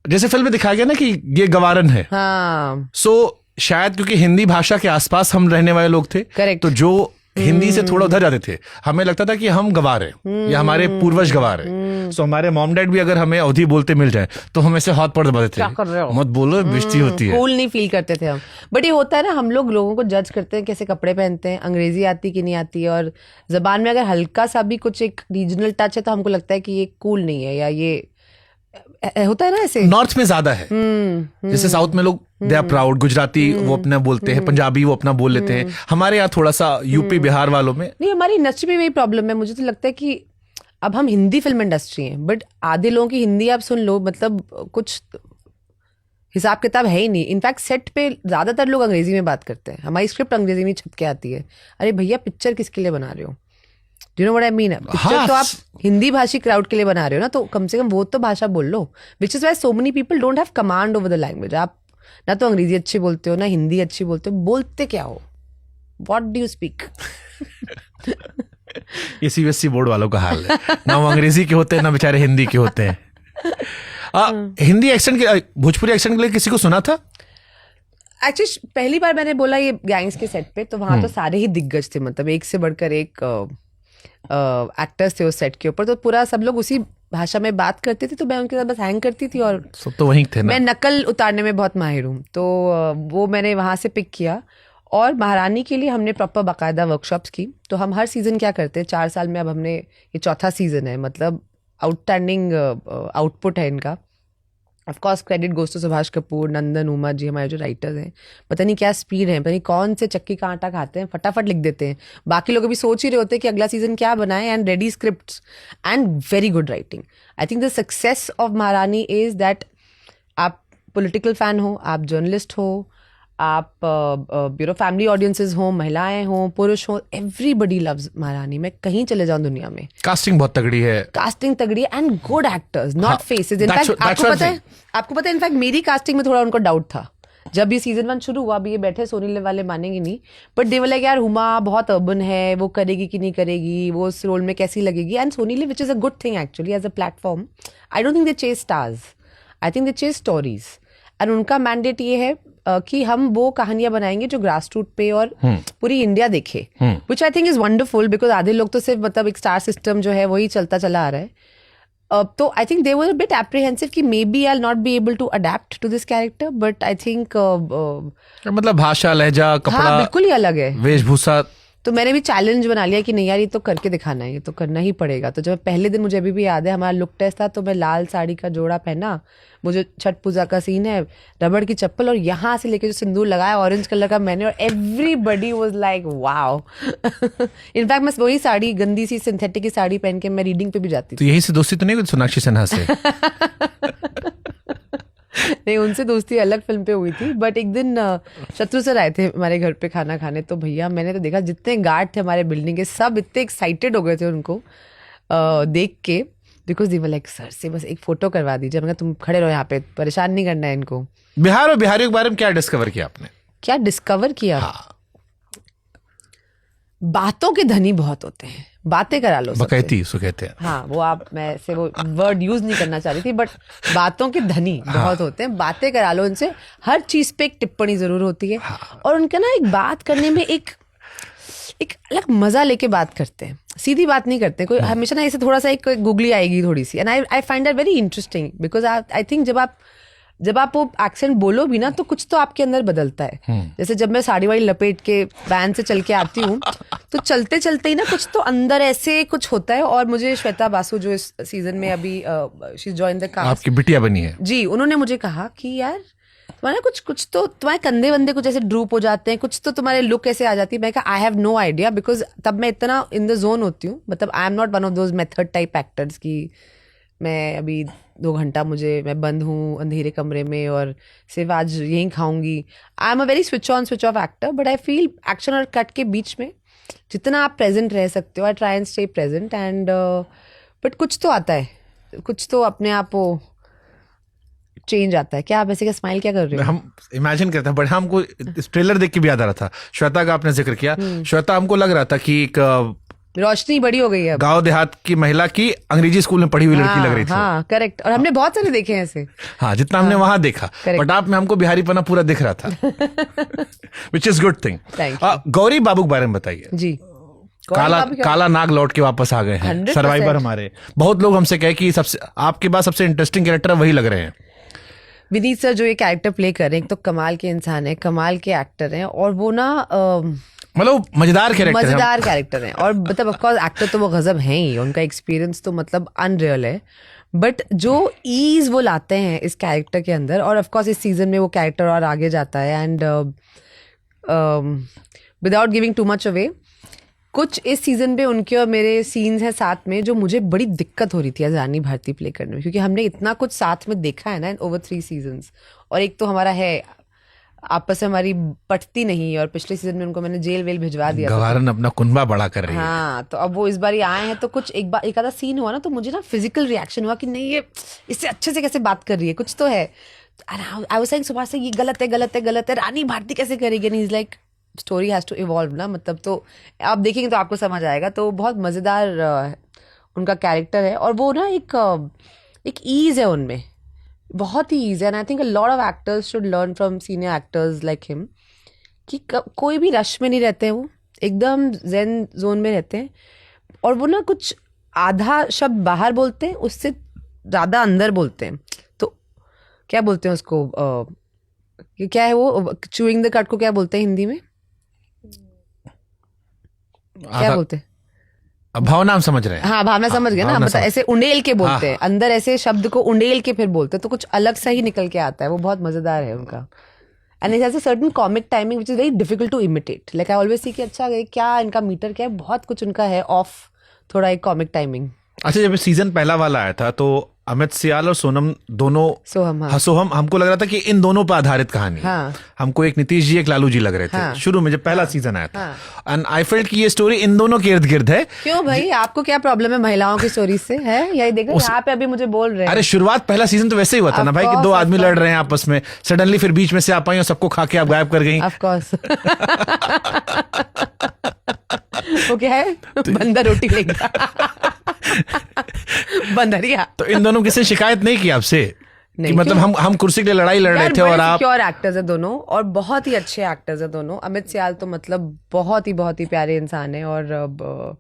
जैसे फिल्म में दिखाया गया ना कि ये गवारन है. हाँ, सो शायद क्योंकि हिंदी भाषा के आसपास हम रहने वाले लोग थे, Correct. तो जो हिंदी से थोड़ा उधर जाते थे, हमें लगता था कि हम गवार हैं या हमारे पूर्वज गवार हैं. सो हमारे मॉम डैड भी अगर हमें अवधि बोलते मिल जाए तो हम ऐसे हाथ पड़ दबाते क्या कर रहे थे, हो? मत बोलो बेइज्जती होती है. कूल नहीं फील करते थे हम. बट ये होता है ना, हम लोगों को जज करते हैं कैसे कपड़े पहनते हैं, अंग्रेजी आती कि नहीं आती है, और जबान में अगर हल्का सा भी कुछ एक रीजनल टच है तो हमको लगता है कि ये कूल नहीं है, या ये होता है ना ऐसे. नॉर्थ में ज्यादा है. जैसे साउथ में लोग दे आर प्राउड, गुजराती वो अपना बोलते हैं, पंजाबी वो अपना बोल लेते हैं. हमारे यहाँ थोड़ा सा यूपी बिहार वालों में नहीं, हमारी इंडस्ट्री में वही प्रॉब्लम है. मुझे तो लगता है कि अब हम हिंदी फिल्म इंडस्ट्री हैं, बट आधे लोगों की हिंदी आप सुन लो, मतलब कुछ हिसाब किताब है ही नहीं. इनफैक्ट सेट पे ज्यादातर लोग अंग्रेजी में बात करते हैं. हमारी स्क्रिप्ट अंग्रेजी में छप के आती है. अरे भैया, पिक्चर किसके लिए बना रहे हो? Do know what I mean? Picture तो आप हिंदी भाषी क्राउड के लिए बना रहे हो ना, तो कम से कम वो तो भाषा बोल लो. Which is why so many people don't have command over the language. आप ना तो अंग्रेजी अच्छी बोलते हो, ना हिंदी अच्छी बोलते हो. बोलते क्या हो? What do you speak? ये सीबीएसई बोर्ड वालों का हाल है. ना वो अंग्रेजी के होते हैं, ना बेचारे हिंदी के होते हैं. हिंदी एक्सेंट के, भोजपुरी एक्सेंट के लिए किसी को सुना था? एक्चुअली पहली बार मैंने बोला ये गैंग्स के सेट पे, तो वहां तो सारे ही दिग्गज थे, मतलब एक से बढ़कर एक एक्टर्स थे उस सेट के ऊपर. तो पूरा सब लोग उसी भाषा में बात करते थे, तो मैं उनके साथ बस हैंग करती थी. और सब तो वहीं थे ना. मैं नकल उतारने में बहुत माहिर हूँ, तो वो मैंने वहाँ से पिक किया. और महारानी के लिए हमने प्रॉपर बाकायदा वर्कशॉप्स की. तो हम हर सीजन क्या करते हैं, 4 साल में अब हमने, ये 4था सीजन है, मतलब आउटस्टैंडिंग आउटपुट है इनका. Of course credit goes to Subhash Kapoor, Nandan, Uma ji, हमारे जो राइटर्स हैं. पता नहीं क्या स्पीड है, पता नहीं कौन से चक्की का आटा खाते हैं, फटाफट लिख देते हैं. बाकी लोग अभी सोच ही रहे होते हैं कि अगला सीजन क्या बनाए. And ready scripts and very good writing. I think the success of महारानी इज दैट आप पॉलिटिकल फैन हो, आप जर्नलिस्ट हो, आप फैमिली ऑडियंसेस हो, महिलाएं हो, पुरुष हो, एवरीबडी लव्स महारानी. मैं कहीं चले जाऊं दुनिया में, कास्टिंग बहुत तगड़ी है. कास्टिंग तगड़ी है and good actors, not faces. In fact आपको पता है इनफैक्ट मेरी कास्टिंग में थोड़ा उनको डाउट था. जब ये सीजन 1 शुरू हुआ, अभी ये बैठे सोनी वाले मानेंगे नहीं, बट दे वर लाइक यार हुमा बहुत अर्बन है, वो करेगी कि नहीं करेगी, वो उस रोल में कैसी लगेगी. And Sony Liv, which is a good thing actually as a platform. I don't think they chase stars, I think they chase stories. And उनका मैंडेट ये है कि हम वो कहानियां बनाएंगे जो ग्रास रूट पे और पूरी इंडिया देखे, which I think is wonderful. Because आधे लोग तो सिर्फ मतलब एक स्टार सिस्टम जो है वही चलता चला आ रहा है. तो I think they were a bit apprehensive कि maybe I will not be able to adapt to this character, but I think मतलब भाषा, लहजा, कपड़ा, हाँ बिल्कुल ही अलग है. वेशभूषा तो मैंने भी चैलेंज बना लिया कि नहीं यार ये तो करके दिखाना है, ये तो करना ही पड़ेगा। तो जब पहले दिन, मुझे अभी भी याद है, हमारा लुक टेस्ट था, तो मैं लाल साड़ी का जोड़ा पहना, वो जो छठ पूजा का सीन है, रबड़ की चप्पल, और यहाँ से लेके जो सिंदूर लगाया ऑरेंज कलर का मैंने, और everybody was like wow. In fact मैं वही साड़ी, गंदी सी सिंथेटिक की साड़ी पहन के मैं रीडिंग पे भी जाती तो यही से दोस्ती तो नहीं हुई सोनाक्षी सिन्हा से? नहीं, उनसे दोस्ती अलग फिल्म पे हुई थी। बट एक दिन शत्रु सर आए थे हमारे घर पे खाना खाने, तो भैया मैंने तो देखा जितने गार्ड थे हमारे बिल्डिंग के, सब इतने एक्साइटेड हो गए थे उनको देख के, because they were like sir से बस एक फोटो करवा दीजिए। मैं तुम खड़े रहो यहाँ पे, परेशान नहीं करना है इनको। बिहार और बिहारियों के बारे में क्या डिस्कवर किया आपने? क्या डिस्कवर किया? हाँ। बातों के धनी बहुत होते हैं, बातें करा लो सबसे। बकैती उसको कहते हैं। हाँ, वो आप, मैं से वो वर्ड यूज नहीं करना चाह रही थी, बट बातों के धनी बहुत होते हैं, बातें करा लो उनसे, हर चीज पे एक टिप्पणी जरूर होती है। और उनका ना एक बात करने में एक अलग मजा लेके बात करते हैं, सीधी बात नहीं करते कोई, हमेशा ना ऐसे थोड़ा सा एक गुगली आएगी थोड़ी सी, and I find that very interesting, because I think जब आप वो एक्सेंट बोलो भी ना, तो कुछ तो आपके अंदर बदलता है। जैसे जब मैं साड़ी वाड़ी लपेट के वैन से चल के आती हूँ, तो चलते चलते ही ना कुछ तो अंदर ऐसे कुछ होता है। और मुझे श्वेता बासु, जो इस सीजन में अभी शी जॉइन द कास्ट, आपकी बिटिया बनी है जी, उन्होंने मुझे कहा कि यार तुम्हारा कुछ तो, तुम्हारे कंधे वंदे कुछ ऐसे ड्रूप हो जाते हैं, कुछ तो तुम्हारे लुक ऐसे आ जाती है। मैं कहा I have no idea, because तब मैं इतना इन द जोन होती हूँ, मतलब I am not one of those method type actors की मैं अभी 2 घंटा मैं बंद हूँ अंधेरे कमरे में और सिर्फ आज यहीं खाऊंगी। I am a very switch on switch off actor, but I feel action और कट के बीच में जितना आप प्रेजेंट रह सकते हो, I try and stay present, and but कुछ तो आता है, कुछ तो अपने आप वो चेंज आता है। क्या आप ऐसे का स्माइल क्या कर रहे हो? हम इमेजिन करते हैं, बट हमको इस ट्रेलर देख के भी याद आ रहा था, श्वेता का आपने जिक्र किया, श्वेता हमको लग रहा था कि एक रोशनी बड़ी हो गई है अब। गांव देहात की महिला की अंग्रेजी स्कूल में पढ़ी हुई लड़की लग रही थी। हाँ, करेक्ट। और हमने बहुत सारे देखे हैं ऐसे। हाँ, जितना हमने वहां देखा, बट आप में हमको बिहारीपना पूरा दिख रहा था, which is good thing. Gauri Babu के बारे में बताइए जी। काला नाग लौट के वापस आ गए हैं, 100%। सर्वाइवर हमारे। बहुत लोग हमसे कहे कि सबसे आपके पास सबसे इंटरेस्टिंग कैरेक्टर वही लग रहे हैं। विनीत सर जो ये कैरेक्टर प्ले कर रहे हैं, तो कमाल के इंसान है, कमाल के एक्टर हैं, और वो ना मतलब मजेदार कैरेक्टर हैं। और मतलब ऑफ कोर्स एक्टर तो वो गजब हैं ही, उनका एक्सपीरियंस तो मतलब अनरियल है, बट जो ईज वो लाते हैं इस कैरेक्टर के अंदर, और ऑफ कोर्स इस सीजन में वो कैरेक्टर और आगे जाता है। And without giving too much away, कुछ इस सीजन में उनके और मेरे सीन्स हैं साथ में जो मुझे बड़ी दिक्कत हो रही थी रानी भारती प्ले करने में, क्योंकि हमने इतना कुछ साथ में देखा है ना ओवर 3 सीजन्स, और एक तो हमारा है आपस में हमारी पटती नहीं, और पिछले सीजन में उनको मैंने जेल वेल भिजवा दिया। गवारन अपना कुनबा बड़ा कर रही है। हाँ, तो अब वो इस बार आए हैं, तो कुछ एक आधा सीन हुआ ना, तो मुझे ना फिजिकल रिएक्शन हुआ कि नहीं, ये इससे अच्छे से कैसे बात कर रही है, कुछ तो है। आई वाज सेइंग सुबह से ये गलत है, रानी भारती कैसे करेगी? And he is like story has to evolve ना, मतलब तो आप देखेंगे तो आपको समझ आएगा। तो बहुत मजेदार उनका कैरेक्टर है, और वो ना एक ईज है उनमें, बहुत ही ईज है। And I think a lot of actors should learn from senior actors like him, कि कोई भी रश में नहीं रहते हैं, वो एकदम ज़ेन जोन में रहते हैं, और वो ना कुछ आधा शब्द बाहर बोलते हैं, उससे ज़्यादा अंदर बोलते हैं। तो क्या बोलते हैं उसको, क्या है वो चूइंग द कट को क्या बोलते हैं हिंदी में? क्या बोलते हैं? भावना हम समझ रहे हैं। हाँ, भावना समझ गए ना, मतलब ऐसे उंडेल के बोलते हैं, अंदर ऐसे शब्द को उंडेल के फिर बोलते हैं, तो कुछ अलग सा ही निकल के आता है। वो बहुत मजेदार है उनका, and it has a certain comic timing which is very difficult to imitate. Like I always see कि अच्छा क्या इनका मीटर क्या है, बहुत कुछ उनका है ऑफ, थोड़ा एक कॉमिक टाइमिंग। अच्छा, जब सीजन पहला वाला आया था तो अमित सियाल और सोनम दोनों सोहम हमको लग रहा था कि इन दोनों पर आधारित कहानी है। हमको एक नीतीश जी एक लालू जी लग रहे थे शुरू में जब पहला सीजन आया था, एंड आई फेल्ट कि ये स्टोरी इन दोनों के इर्द गिर्द है। क्यों भाई, आपको क्या प्रॉब्लम है महिलाओं की स्टोरी से? है यही देखो यहाँ पे अभी मुझे बोल रहे हैं। अरे शुरुआत पहला सीजन तो वैसे ही हुआ था ना भाई, कि 2 आदमी लड़ रहे हैं आपस में, सडनली फिर बीच में से आप आई और सबको खा के आप गायब कर गई। Of course. वो क्या है, बंदर रोटी लेगा। बंदरिया। तो इन दोनों किसी शिकायत नहीं की आपसे कि मतलब हम कुर्सी के लिए लड़ाई लड़ रहे थे और आप? सिक्योर एक्टर्स है दोनों, और बहुत ही अच्छे एक्टर्स है दोनों। अमित सियाल तो मतलब बहुत ही प्यारे इंसान है, और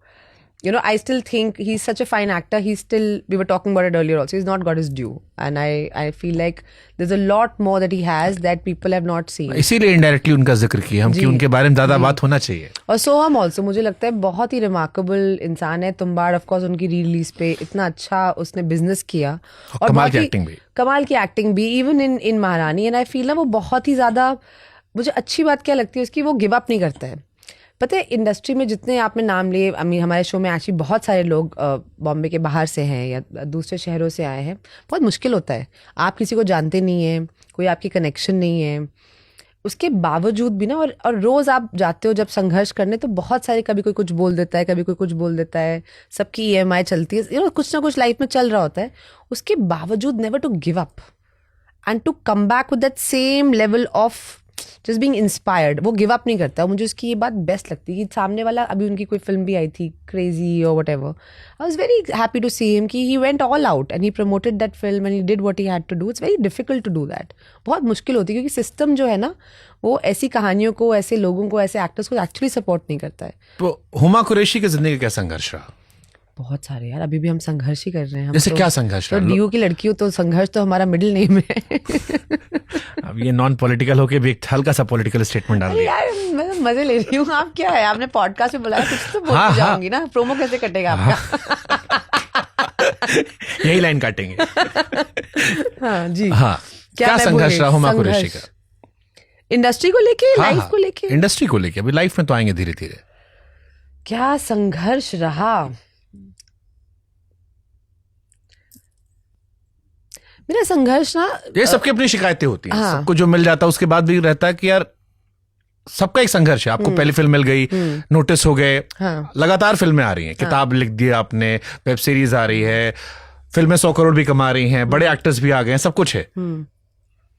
you know, I still think he's such a fine actor. He's still, we were talking about it earlier also, he's not got his due. And I feel like there's a lot more that he has that people have not seen. इसीलिए indirectly उनका जिक्र किया हम कि उनके बारे में ज्यादा बात होना चाहिए. और सोहम ऑल्सो मुझे लगता है बहुत ही रिमार्केबल इंसान है. तुम्बाड़ ऑफ कोर्स उनकी री-रिलीज पे इतना अच्छा उसने बिजनेस किया और कमाल बहुत की ही- एक्टिंग भी. कमाल की एक्टिंग भी इवन इन महारानी. एंड आई फील ना वो बहुत ही ज्यादा, मुझे अच्छी बात क्या लगती है उसकी, वो गिव अप नहीं करता है. पता है इंडस्ट्री में जितने आपने नाम लिए, हमारे शो में एक्चुअली बहुत सारे लोग बॉम्बे के बाहर से हैं या दूसरे शहरों से आए हैं. बहुत मुश्किल होता है, आप किसी को जानते नहीं हैं, कोई आपकी कनेक्शन नहीं है, उसके बावजूद भी ना, और रोज़ आप जाते हो जब संघर्ष करने, तो बहुत सारे, कभी कोई कुछ बोल देता है, कभी कोई कुछ बोल देता है, सबकी EMI चलती है, you know, कुछ ना कुछ लाइफ में चल रहा होता है. उसके बावजूद never to give up and to come back with that same level of just being inspired. वो गिव अप नहीं करता. मुझे उसकी ये बात बेस्ट लगती है कि सामने वाला, अभी उनकी कोई फिल्म भी आई थी क्रेजी और whatever, I was very happy to see him कि he went all out and he promoted that film and he did what he had to do. It's very difficult to do that. बहुत मुश्किल होती है क्योंकि system जो है ना, वो ऐसी कहानियों को, ऐसे लोगों को, ऐसे एक्टर्स को एक्चुअली सपोर्ट नहीं करता है. तो हुमा कुरैशी की जिंदगी का क्या संघर्ष रहा? बहुत सारे यार, अभी भी हम संघर्ष ही कर रहे हैं. हम जैसे तो- क्या संघर्ष तो रहा? DU की लड़की हो तो संघर्ष तो हमारा मिडिल नेम है. अब ये नॉन पॉलिटिकल होके भी एक हल्का सा पॉलिटिकल स्टेटमेंट डाल दिया. यार मैं तो मजे ले रही हूँ. आप क्या है, आपने पॉडकास्ट में बुलाया, कुछ तो बोल हाँ, के जाऊंगी ना. प्रोमो कैसे कटेगा आपका? यही लाइन काटेंगे. हाँ जी. हाँ, क्या मैं संघर्ष बोली? रहा हुमा संघर्ष. कुरैशी का? इंडस्ट्री को लेके, हाँ, लाइफ हाँ, को लेके इंडस्ट्री को लेके. अभी लाइफ में तो आएंगे धीरे धीरे. क्या संघर्ष रहा मेरा? संघर्ष ना, ये सबकी अपनी शिकायतें होती हैं. हाँ. सबको जो मिल जाता है उसके बाद भी रहता है कि यार सबका एक संघर्ष है. आपको पहली फिल्म मिल गई, नोटिस हो गए, हाँ. लगातार फिल्में आ रही हैं, किताब लिख दी आपने, वेब सीरीज आ रही है, फिल्में 100 करोड़ भी कमा रही हैं, बड़े एक्टर्स भी आ गए हैं, सब कुछ है.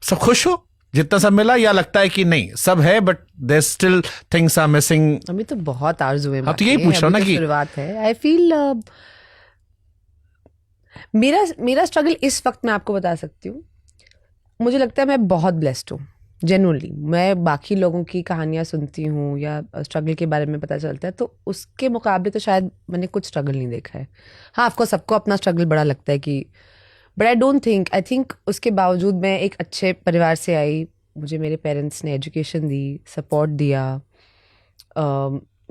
सब खुश हो जितना सब मिला, या लगता है कि नहीं सब है but there still things are missing? अभी तो बहुत आरज़ू है. हाँ, तो यही बाकी पूछ रहा हूं ना अभी तो कि- शुरुआत है. आई फील मेरा स्ट्रगल इस वक्त मैं आपको बता सकती हूँ. मुझे लगता है मैं बहुत ब्लेस्ड हूँ जेन्युइनली. मैं बाकी लोगों की कहानियाँ सुनती हूँ या स्ट्रगल के बारे में पता चलता है, तो उसके मुकाबले तो शायद मैंने कुछ स्ट्रगल नहीं देखा है. हाँ, ऑफकोर्स सबको अपना स्ट्रगल बड़ा लगता है कि, बट आई थिंक उसके बावजूद मैं एक अच्छे परिवार से आई. मुझे मेरे पेरेंट्स ने एजुकेशन दी, सपोर्ट दिया.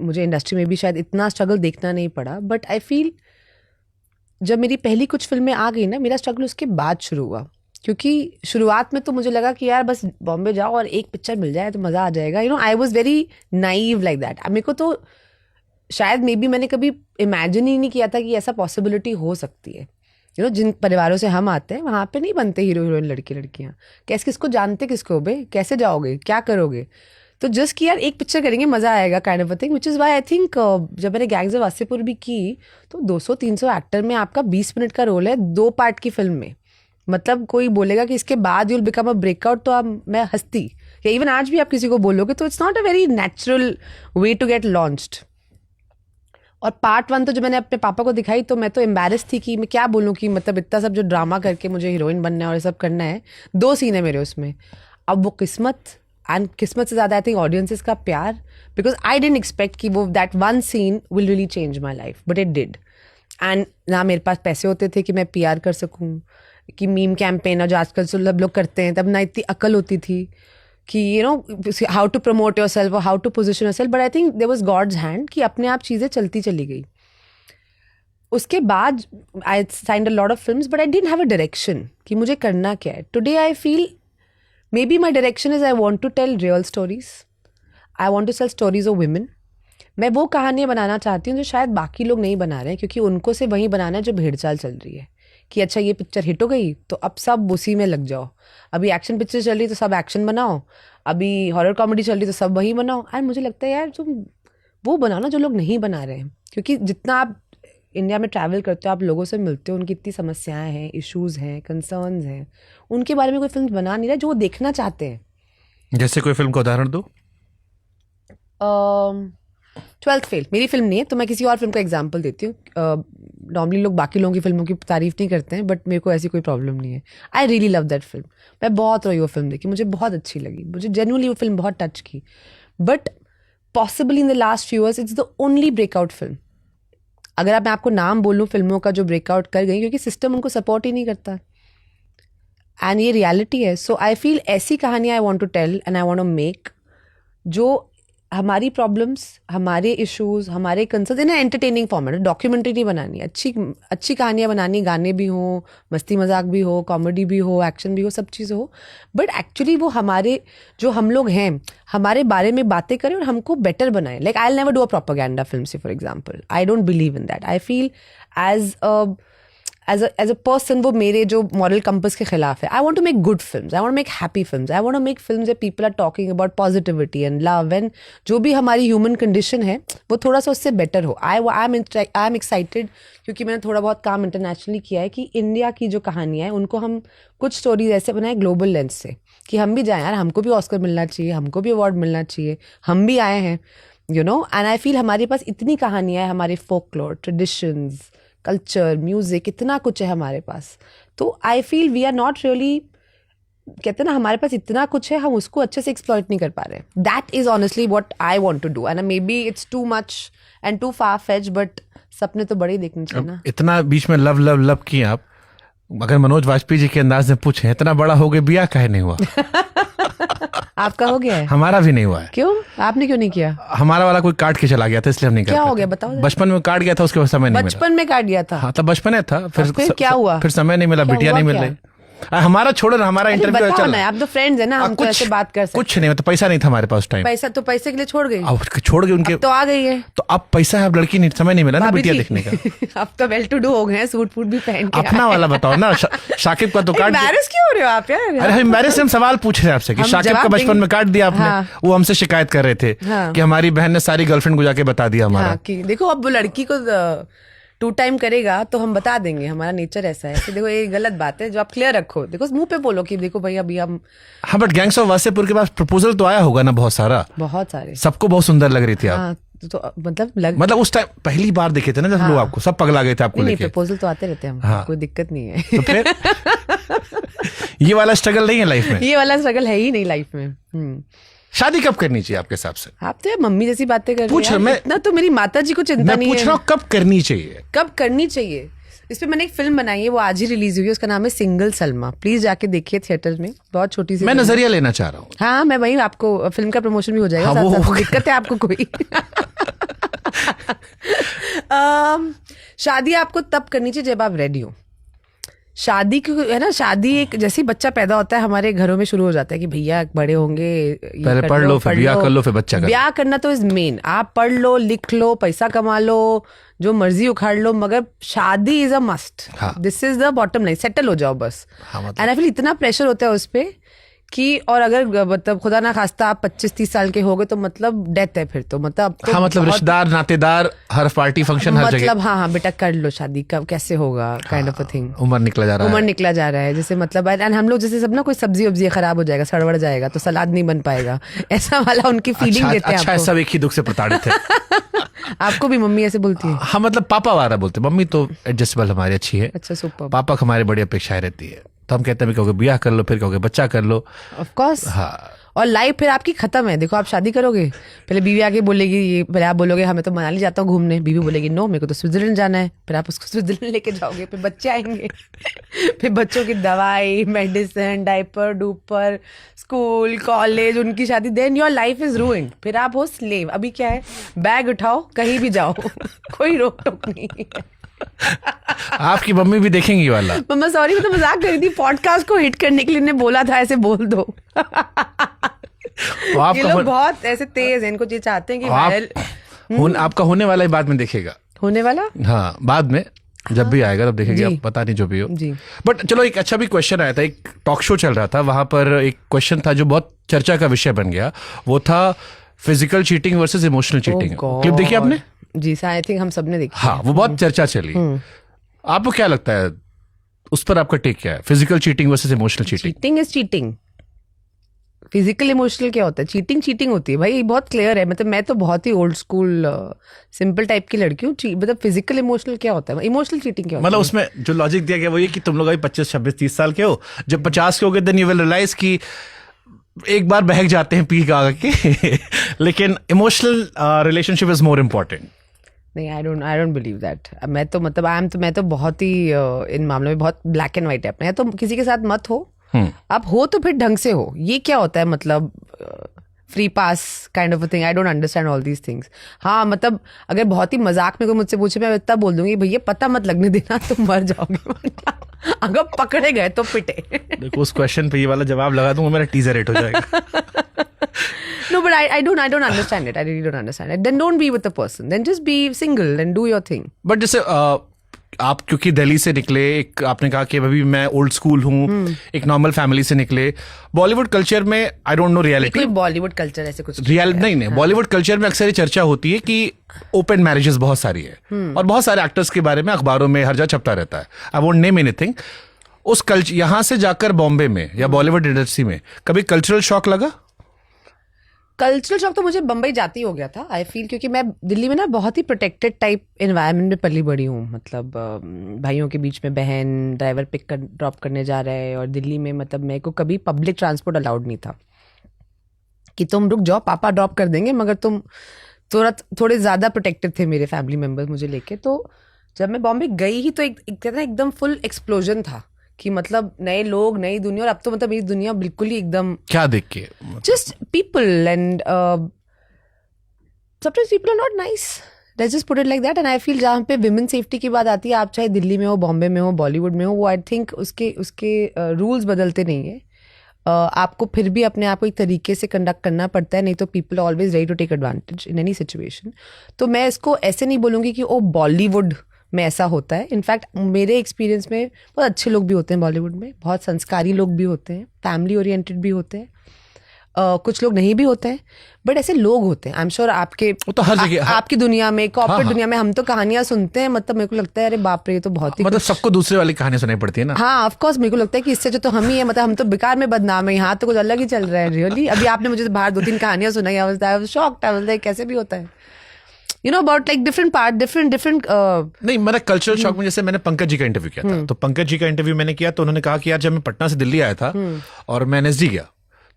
मुझे इंडस्ट्री में भी शायद इतना स्ट्रगल देखना नहीं पड़ा. बट आई फील जब मेरी पहली कुछ फिल्में आ गई ना, मेरा स्ट्रगल उसके बाद शुरू हुआ. क्योंकि शुरुआत में तो मुझे लगा कि यार बस बॉम्बे जाओ और एक पिक्चर मिल जाए तो मज़ा आ जाएगा. You know, I was very naive like that. मेरे को तो शायद मे बी मैंने कभी इमेजिन ही नहीं किया था कि ऐसा पॉसिबिलिटी हो सकती है. यू नो, जिन परिवारों से हम आते हैं वहाँ पे नहीं बनते हीरो हीरोइन लड़के लड़कियाँ. कैसे किसको जानते, किसको बे, कैसे जाओगे, क्या करोगे? तो जस्ट कि यार एक पिक्चर करेंगे, मज़ा आएगा, kind of a thing. Which is why I think जब मैंने गैंग्स ऑफ वासेपुर भी की, तो 200-300 एक्टर में आपका 20 मिनट का रोल है 2 पार्ट की फिल्म में. मतलब कोई बोलेगा कि इसके बाद यूल बिकम अ ब्रेकआउट, तो मैं हंसती. या इवन आज भी आप किसी को बोलोगे तो it's not a very natural way to get launched. और पार्ट 1 तो जब मैंने अपने पापा को दिखाई तो मैं तो एम्बैरेस थी कि मैं क्या बोलूँ कि मतलब इतना सब जो ड्रामा करके मुझे हीरोइन बनना है और ये सब करना है. 2 सीन है मेरे उसमें. अब वो किस्मत से ज़्यादा आई थिंक ऑडियंसेस का प्यार, बिकॉज आई डिडंट एक्सपेक्ट कि वो that 1 scene will really change my life, but it did. And ना मेरे पास पैसे होते थे कि मैं PR कर सकूँ, कि मीम कैंपेन और जो आजकल सब लोग करते हैं, तब ना इतनी अकल होती थी कि you know how to promote yourself और how to position yourself. But I think there was God's hand कि अपने आप चीज़ें चलती चली गई. उसके बाद I signed a lot of films, but I didn't have a direction कि मुझे करना क्या है. Today I feel maybe my direction is I want to tell real stories. I want to tell stories of women. मैं वो कहानियाँ बनाना चाहती हूँ जो शायद बाकी लोग नहीं बना रहे हैं, क्योंकि उनको से वही बनाना है जो भेड़चाल चल रही है. कि अच्छा ये पिक्चर हिट हो गई तो अब सब उसी में लग जाओ. अभी एक्शन पिक्चर चल रही तो सब एक्शन बनाओ, अभी हॉरर कॉमेडी चल रही तो सब वही बनाओ. एंड मुझे लगता है यार तुम वो बनाओ ना जो लोग नहीं बना रहे हैं. क्योंकि जितना आप इंडिया में ट्रैवल करते हो, आप लोगों से मिलते हो, उनकी इतनी समस्याएं हैं, इश्यूज हैं, कंसर्न्स हैं, उनके बारे में कोई फिल्म बना नहीं रहा जो वो देखना चाहते हैं. जैसे कोई फिल्म का उदाहरण दो. 12th फेल मेरी फिल्म नहीं है, तो मैं किसी और फिल्म का एग्जांपल देती हूँ. नॉर्मली लोग बाकी लोगों की फिल्मों की तारीफ नहीं करते हैं, बट मेरे को ऐसी कोई प्रॉब्लम नहीं है. I really love that film. मैं बहुत रोई वो फिल्म देखी, मुझे बहुत अच्छी लगी, मुझे जेन्युइनली वो फिल्म बहुत टच की. But possibly in the last few years it's the only breakout film. अगर मैं आपको नाम बोलूँ फिल्मों का जो ब्रेकआउट कर गई, क्योंकि सिस्टम उनको सपोर्ट ही नहीं करता, एंड ये रियलिटी है. सो आई फील ऐसी कहानियाँ I want to tell and I want to make जो हमारी प्रॉब्लम्स, हमारे इश्यूज, हमारे concern in entertaining format. Documentary नहीं बनानी, अच्छी कहानियाँ बनानी, गाने भी हों, मस्ती मजाक भी हो, कॉमेडी भी हो, एक्शन भी हो, सब चीज़ हो, बट एक्चुअली वो हमारे जो हम लोग हैं हमारे बारे में बातें करें और हमको बेटर बनाए. Like I will never do a propaganda film से for example. I don't believe in that. I feel as a person वो मेरे जो मॉरल कंपस के खिलाफ है. I want to make good films, I want make happy films, I want make films where people are talking about positivity and love and जो भी हमारी human condition है वो थोड़ा सा उससे बेटर हो. आई एम एक्साइटेड क्योंकि मैंने थोड़ा बहुत काम इंटरनेशनली किया है कि इंडिया की जो कहानियाँ हैं उनको हम कुछ स्टोरीज ऐसे बनाए ग्लोबल लेंस से कि हम भी जाएँ, यार हमको भी ऑस्कर मिलना चाहिए, हमको भी अवार्ड मिलना चाहिए, हम भी आए हैं, you know. And I feel हमारे पास इतनी कहानियाँ हैं, हमारे फोकलोर, ट्रेडिशंस, कल्चर, म्यूजिक, इतना कुछ है हमारे पास. तो I feel we are not really, कहते हैं ना, हमारे पास इतना कुछ है, हम उसको अच्छे से एक्सप्लॉइट नहीं कर पा रहे. That is honestly what I want to do and maybe it's too much and too far fetch, but सपने तो बड़े ही देखने चाहिए ना. इतना बीच में लव लव लव किए आप, अगर मनोज वाजपेयी जी के अंदाज में पूछे इतना बड़ा हो गया, ब्याह काहे नहीं हुआ? आपका हो गया है? हमारा भी नहीं हुआ है. क्यों? आपने क्यों नहीं किया? हमारा वाला कोई काट के चला गया था इसलिए हम नहीं कर क्या हो पाते. गया बताओ. बचपन में काट गया था, उसके बाद समय नहीं मिला. बचपन में काट गया था? हाँ, तब बचपन है था, फिर क्या हुआ? फिर समय नहीं मिला, क्या बिटिया हुआ नहीं मिल क्या? रही. हमारा छोड़ो ना, हमारा इंटरव्यू बताओ चल ना, आप तो फ्रेंड्स है ना, हम तो ऐसे बात कर सकते. कुछ नहीं, मतलब पैसा नहीं था हमारे पास टाइम. पैसा तो पैसे के लिए छोड़ गई, अब छोड़ गए उनके, तो आ गई है. तो अब पैसा है, अब लड़की नहीं, समय नहीं मिला ना भाभी बिटिया जी, देखने का. अब तो वेल टू डू हो गए हैं, सूट फूट भी पहन के अपना वाला बताओ ना. शाकिब का तो काट दिया. एम्बैरेस क्यों हो रहे हो आप यार? अरे हम मैरिज से हम सवाल पूछ रहे हैं आपसे कि हम शाकिब का जवाब बचपन देंगे. में काट दिया आपने. हाँ. वो हमसे शिकायत कर रहे थे हाँ. कि हमारी बहन ने सारी गर्लफ्रेंड को जाके बता दिया हमारा. हाँ, कि देखो अब वो लड़की को 2 टाइम करेगा तो हम बता देंगे, हमारा नेचर ऐसा है. तो देखो ये गलत बात है, जो आप क्लियर रखो, देखो मुंह पे बोलो कि देखो भाई अभी हम. हाँ, बट गैंग्स ऑफ वासेपुर के पास प्रपोजल तो आया होगा ना बहुत सारा. बहुत सारे. सबको बहुत सुंदर लग रही थी आप. हाँ, तो मतलब उस टाइम पहली बार देखे थे ना जब लोग आपको, सब पगला गए थे आपको नहीं, लेके. प्रपोजल तो आते रहते हैं हम. हाँ. कोई दिक्कत नहीं है. तो फिर ये वाला स्ट्रगल नहीं है लाइफ में. ये वाला स्ट्रगल है ही नहीं लाइफ में. शादी कब करनी चाहिए आपके हिसाब से? आप तो यार मम्मी जैसी बातें कर रहे पूछ हैं. मैं- इतना तो मेरी माता जी को चिंता मैं नहीं पूछ है. रहा हूँ कब करनी चाहिए. कब करनी चाहिए? इस पे मैंने एक फिल्म बनाई है, वो आज ही रिलीज हुई है, उसका नाम है सिंगल सलमा. प्लीज जाके देखिए थिएटर में, बहुत छोटी सी मैं फिल्म है. नजरिया लेना चाह रहा हूँ. हाँ, मैं वही आपको फिल्म का प्रमोशन भी हो जाएगा. हाँ, साथ वो साथ. हो गया. दिक्कत है आपको कोई? शादी आपको तब करनी चाहिए जब आप रेडी हो. शादी क्यों है ना, शादी एक जैसे ही बच्चा पैदा होता है हमारे घरों में शुरू हो जाता है कि भैया बड़े होंगे, ये पहले कर पढ़ लो, फिर ब्याह कर लो, फिर बच्चा कर लो. ब्याह करना तो इज मेन. आप पढ़ लो, लिख लो, पैसा कमा लो, जो मर्जी उखाड़ लो, मगर शादी इज अ मस्ट. हाँ. This is the bottom line. Settle हो जाओ बस. हाँ, मतलब- एंड आई फील इतना प्रेशर होता है उस पे कि, और अगर मतलब खुदा ना खास्ता आप 25-30 साल के हो गए तो मतलब डेथ है फिर तो. मतलब तो हाँ, मतलब बहुत- रिश्तेदार, नातेदार, हर पार्टी फंक्शन, हर जगह मतलब हाँ बेटा कर लो शादी, कब कैसे होगा, काइंड ऑफ अ थिंग. उम्र निकला जा रहा उम्र है. निकला जा रहा है जैसे, मतलब एंड हम लोग जैसे सब ना, कोई सब्जी वब्जी खराब हो जाएगा, सड़वड़ जाएगा तो सलाद नहीं बन पाएगा, ऐसा वाला उनकी फीलिंग देते हैं अच्छा है, आपको. सब एक ही दुख से प्रताड़ित है. आपको भी मम्मी ऐसे बोलती है? हाँ, मतलब पापा वाला बोलते, मम्मी तो एडजस्टेबल हमारी अच्छी है. अच्छा, सुपर. पापा को हमारी बड़ी अपेक्षाएं रहती है, तो हम कहते हैं कहोगे ब्याह कर लो, फिर कहोगे बच्चा कर लो. Of course. हाँ. और लाइफ फिर आपकी खत्म है. देखो आप शादी करोगे, पहले बीवी आके बोलेगी, ये पहले आप बोलोगे हमें तो मनाली जाता हूँ घूमने, बीवी बोलेगी नो मेरे को तो स्विट्जरलैंड जाना है, फिर आप उसको स्विट्जरलैंड लेके जाओगे, फिर बच्चे आएंगे, फिर बच्चों की दवाई, medicine, diaper duper, school, college, उनकी शादी, then your life is ruined. फिर आप हो स्लेव. अभी क्या है, बैग उठाओ कहीं भी जाओ, कोई रोक टोक नहीं है. आपकी मम्मी भी देखेंगी ये वाला. मम्मा सॉरी, मैं तो मजाक कर रही थी. पॉडकास्ट को हिट करने के लिए ने बोला था ऐसे बोल दो. तो आपका ये लोग बहुत ऐसे तेज हैं, इनको ये चाहते हैं कि वायरल आपका होने वाला ही बाद में देखेगा. होने वाला. हाँ, बाद में जब भी आएगा तब देखेंगे. जी. आप पता नहीं जो भी हो. जी. बट चलो, एक अच्छा भी क्वेश्चन आया था, एक टॉक शो चल रहा था, वहां पर एक क्वेश्चन था जो बहुत चर्चा का विषय बन गया. वो था physical cheating versus emotional cheating. Clip देखी आपने? जी सर, आई थिंक हम सबने देखी. हाँ, वो बहुत चर्चा चली. आपको क्या लगता है उस पर, आपका टेक क्या है? Physical cheating versus emotional cheating. Cheating is cheating. Physical emotional क्या होता है? चीटिंग चीटिंग होती है भाई, ये बहुत क्लियर है. मतलब मैं तो बहुत ही ओल्ड स्कूल सिंपल टाइप की लड़की हूँ. मतलब फिजिकल इमोशनल क्या होता है, इमोशनल चीटिंग क्या होता मतलब है? उसमें जो लॉजिक दिया गया वो ये कि तुम लोग अभी 25, 26, 30 साल के हो, जब 50 के हो गए देन यू विल रियलाइज कि एक बार बहक जाते हैं पी का के. लेकिन emotional relationship is more important. नहीं, आई डोंट बिलीव दैट. मैं तो मतलब मैं तो बहुत ही इन मामलों में बहुत ब्लैक एंड व्हाइट टाइप है. तो किसी के साथ मत हो, आप हो तो फिर ढंग से हो. ये क्या होता है मतलब free pass kind of a thing. I don't understand all these things. हाँ मतलब अगर बहुत ही मजाक में कोई मुझसे पूछे, मैं इतना बोल दूंगी भैया पता मत लगने देना, तुम मर जाओगे. अगर पकड़े गए तो पिटे. देखो उस क्वेश्चन पे ये वाला जवाब लगा दूंगा, मेरा टीजर रेट हो जाएगा. No, but I don't understand it. I really don't understand it. Then don't be with the person. Then just be single and do your thing. But जैसे आप क्योंकि दिल्ली से निकले, एक आपने कहा कि अभी मैं ओल्ड स्कूल हूँ, एक नॉर्मल फैमिली से निकले. बॉलीवुड कल्चर में आई डोंट नो रियलिटी, कोई बॉलीवुड कल्चर ऐसे कुछ नहीं बॉलीवुड कल्चर में अक्सर ये चर्चा होती है कि ओपन मैरिजेस बहुत सारी है और बहुत सारे एक्टर्स के बारे में अखबारों में हर जगह छपता रहता है. I won't name anything. उस कल्चर यहाँ से जाकर बॉम्बे में या बॉलीवुड इंडस्ट्री में कभी कल्चरल शॉक लगा? कल्चरल शॉक तो मुझे बम्बई जाती हो गया था, आई फील, क्योंकि मैं दिल्ली में ना बहुत ही प्रोटेक्टेड टाइप एनवायरनमेंट में पली बड़ी हूँ. मतलब भाइयों के बीच में बहन, ड्राइवर ड्रॉप करने जा रहा है, और दिल्ली में मतलब मेरे को कभी पब्लिक ट्रांसपोर्ट अलाउड नहीं था कि तुम रुक जाओ पापा ड्रॉप कर देंगे, मगर तुम थोड़े ज़्यादा प्रोटेक्टेड थे मेरे फैमिली मेम्बर्स मुझे लेके. तो जब मैं बॉम्बे गई ही तो एक एकदम फुल एक्सप्लोजन था कि मतलब नए लोग, नई दुनिया. और अब तो मतलब मेरी दुनिया बिल्कुल ही एकदम, क्या देख के? just people and sometimes people are not nice. Let's just put it like that. And I feel जहाँ पे women safety की बात आती है, आप चाहे दिल्ली में हो, बॉम्बे में हो, बॉलीवुड में हो, वो I think उसके रूल्स बदलते नहीं है. आपको फिर भी अपने आप को एक तरीके से कंडक्ट करना पड़ता है, नहीं तो people are always ready to take advantage in any situation. तो मैं इसको ऐसे नहीं बोलूँगी कि ओ बॉलीवुड में ऐसा होता है. इनफैक्ट मेरे एक्सपीरियंस में बहुत अच्छे लोग भी होते हैं बॉलीवुड में, बहुत संस्कारी लोग भी होते हैं, फैमिली ओरिएंटेड भी होते हैं. कुछ लोग नहीं भी होते हैं, बट ऐसे लोग होते हैं. आई एम श्योर आपके तो हर जगह आपकी दुनिया में, कॉर्पोरेट दुनिया में हम तो कहानियां सुनते हैं. मतलब मेरे को लगता है अरे बाप रे, ये तो बहुत ही मतलब सबको दूसरे वाली कहानी सुनाई पड़ती है ना. हाँ ऑफ कोर्स. मेरे को लगता है कि इससे जो तो हम ही है, मतलब हम तो बेकार में बदनाम है. यहाँ तो कुछ अलग ही चल रहा है. रियली अभी आपने मुझे बाहर 2-3 कहानियां सुनाई, आई वाज शॉक्ड. कैसे भी होता है, you know, about like different नहीं, मेरा कल्चरल शॉक में जैसे मैंने पंकज जी का इंटरव्यू किया था, तो पंकज जी का इंटरव्यू मैंने किया तो उन्होंने कहा कि यार जब मैं पटना से दिल्ली आया था और मैं एनएसडी गया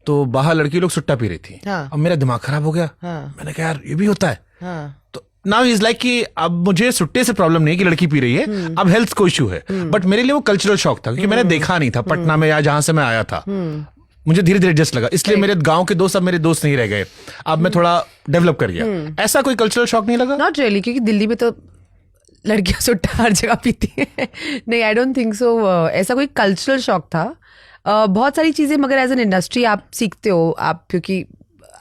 तो बाहर लड़की लोग सुट्टा पी रही थी. अब मेरा दिमाग खराब हो गया. मैंने कहा यार ये भी होता है. तो नाउ इज लाइक कि अब मुझे सुट्टे से प्रॉब्लम नहीं है कि लड़की पी रही है, अब हेल्थ को इश्यू है. बट मेरे लिए वो कल्चरल शॉक था क्योंकि मैंने देखा नहीं था पटना में या जहां से मैं आया था. मुझे धीरे धीरे एडजस्ट लगा, इसलिए मेरे गांव के दोस्त अब मेरे दोस्त नहीं रह गए. अब मैं थोड़ा डेवलप कर गया. ऐसा कोई कल्चरल शॉक नहीं लगा? नॉट रियली, क्योंकि दिल्ली में तो लड़कियां सुट्टा हर जगह पीती हैं. नहीं, आई डोंट थिंक सो. ऐसा कोई कल्चरल शॉक था. बहुत सारी चीज़ें, मगर एज एन इंडस्ट्री आप सीखते हो, आप क्योंकि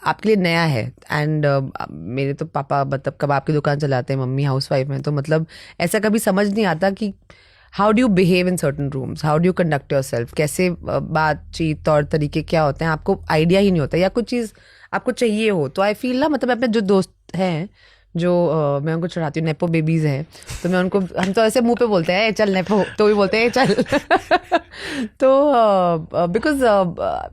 आपके लिए नया है. एंड मेरे तो पापा मतलब कबाब की दुकान चलाते हैं, मम्मी हाउसवाइफ हैं, तो मतलब ऐसा कभी समझ नहीं आता कि how do you behave in certain rooms, how do you conduct your self, कैसे बातचीत तौर तरीके क्या होते हैं, आपको आइडिया ही नहीं होता, या कुछ चीज़ आपको चाहिए हो. तो आई फील ना, मतलब अपने जो दोस्त हैं जो मैं उनको चढ़ाती हूँ, नेपो बेबीज़ हैं, तो मैं उनको, हम तो ऐसे मुंह पे बोलते हैं चल नेपो, तो भी बोलते हैं चल. तो बिकॉज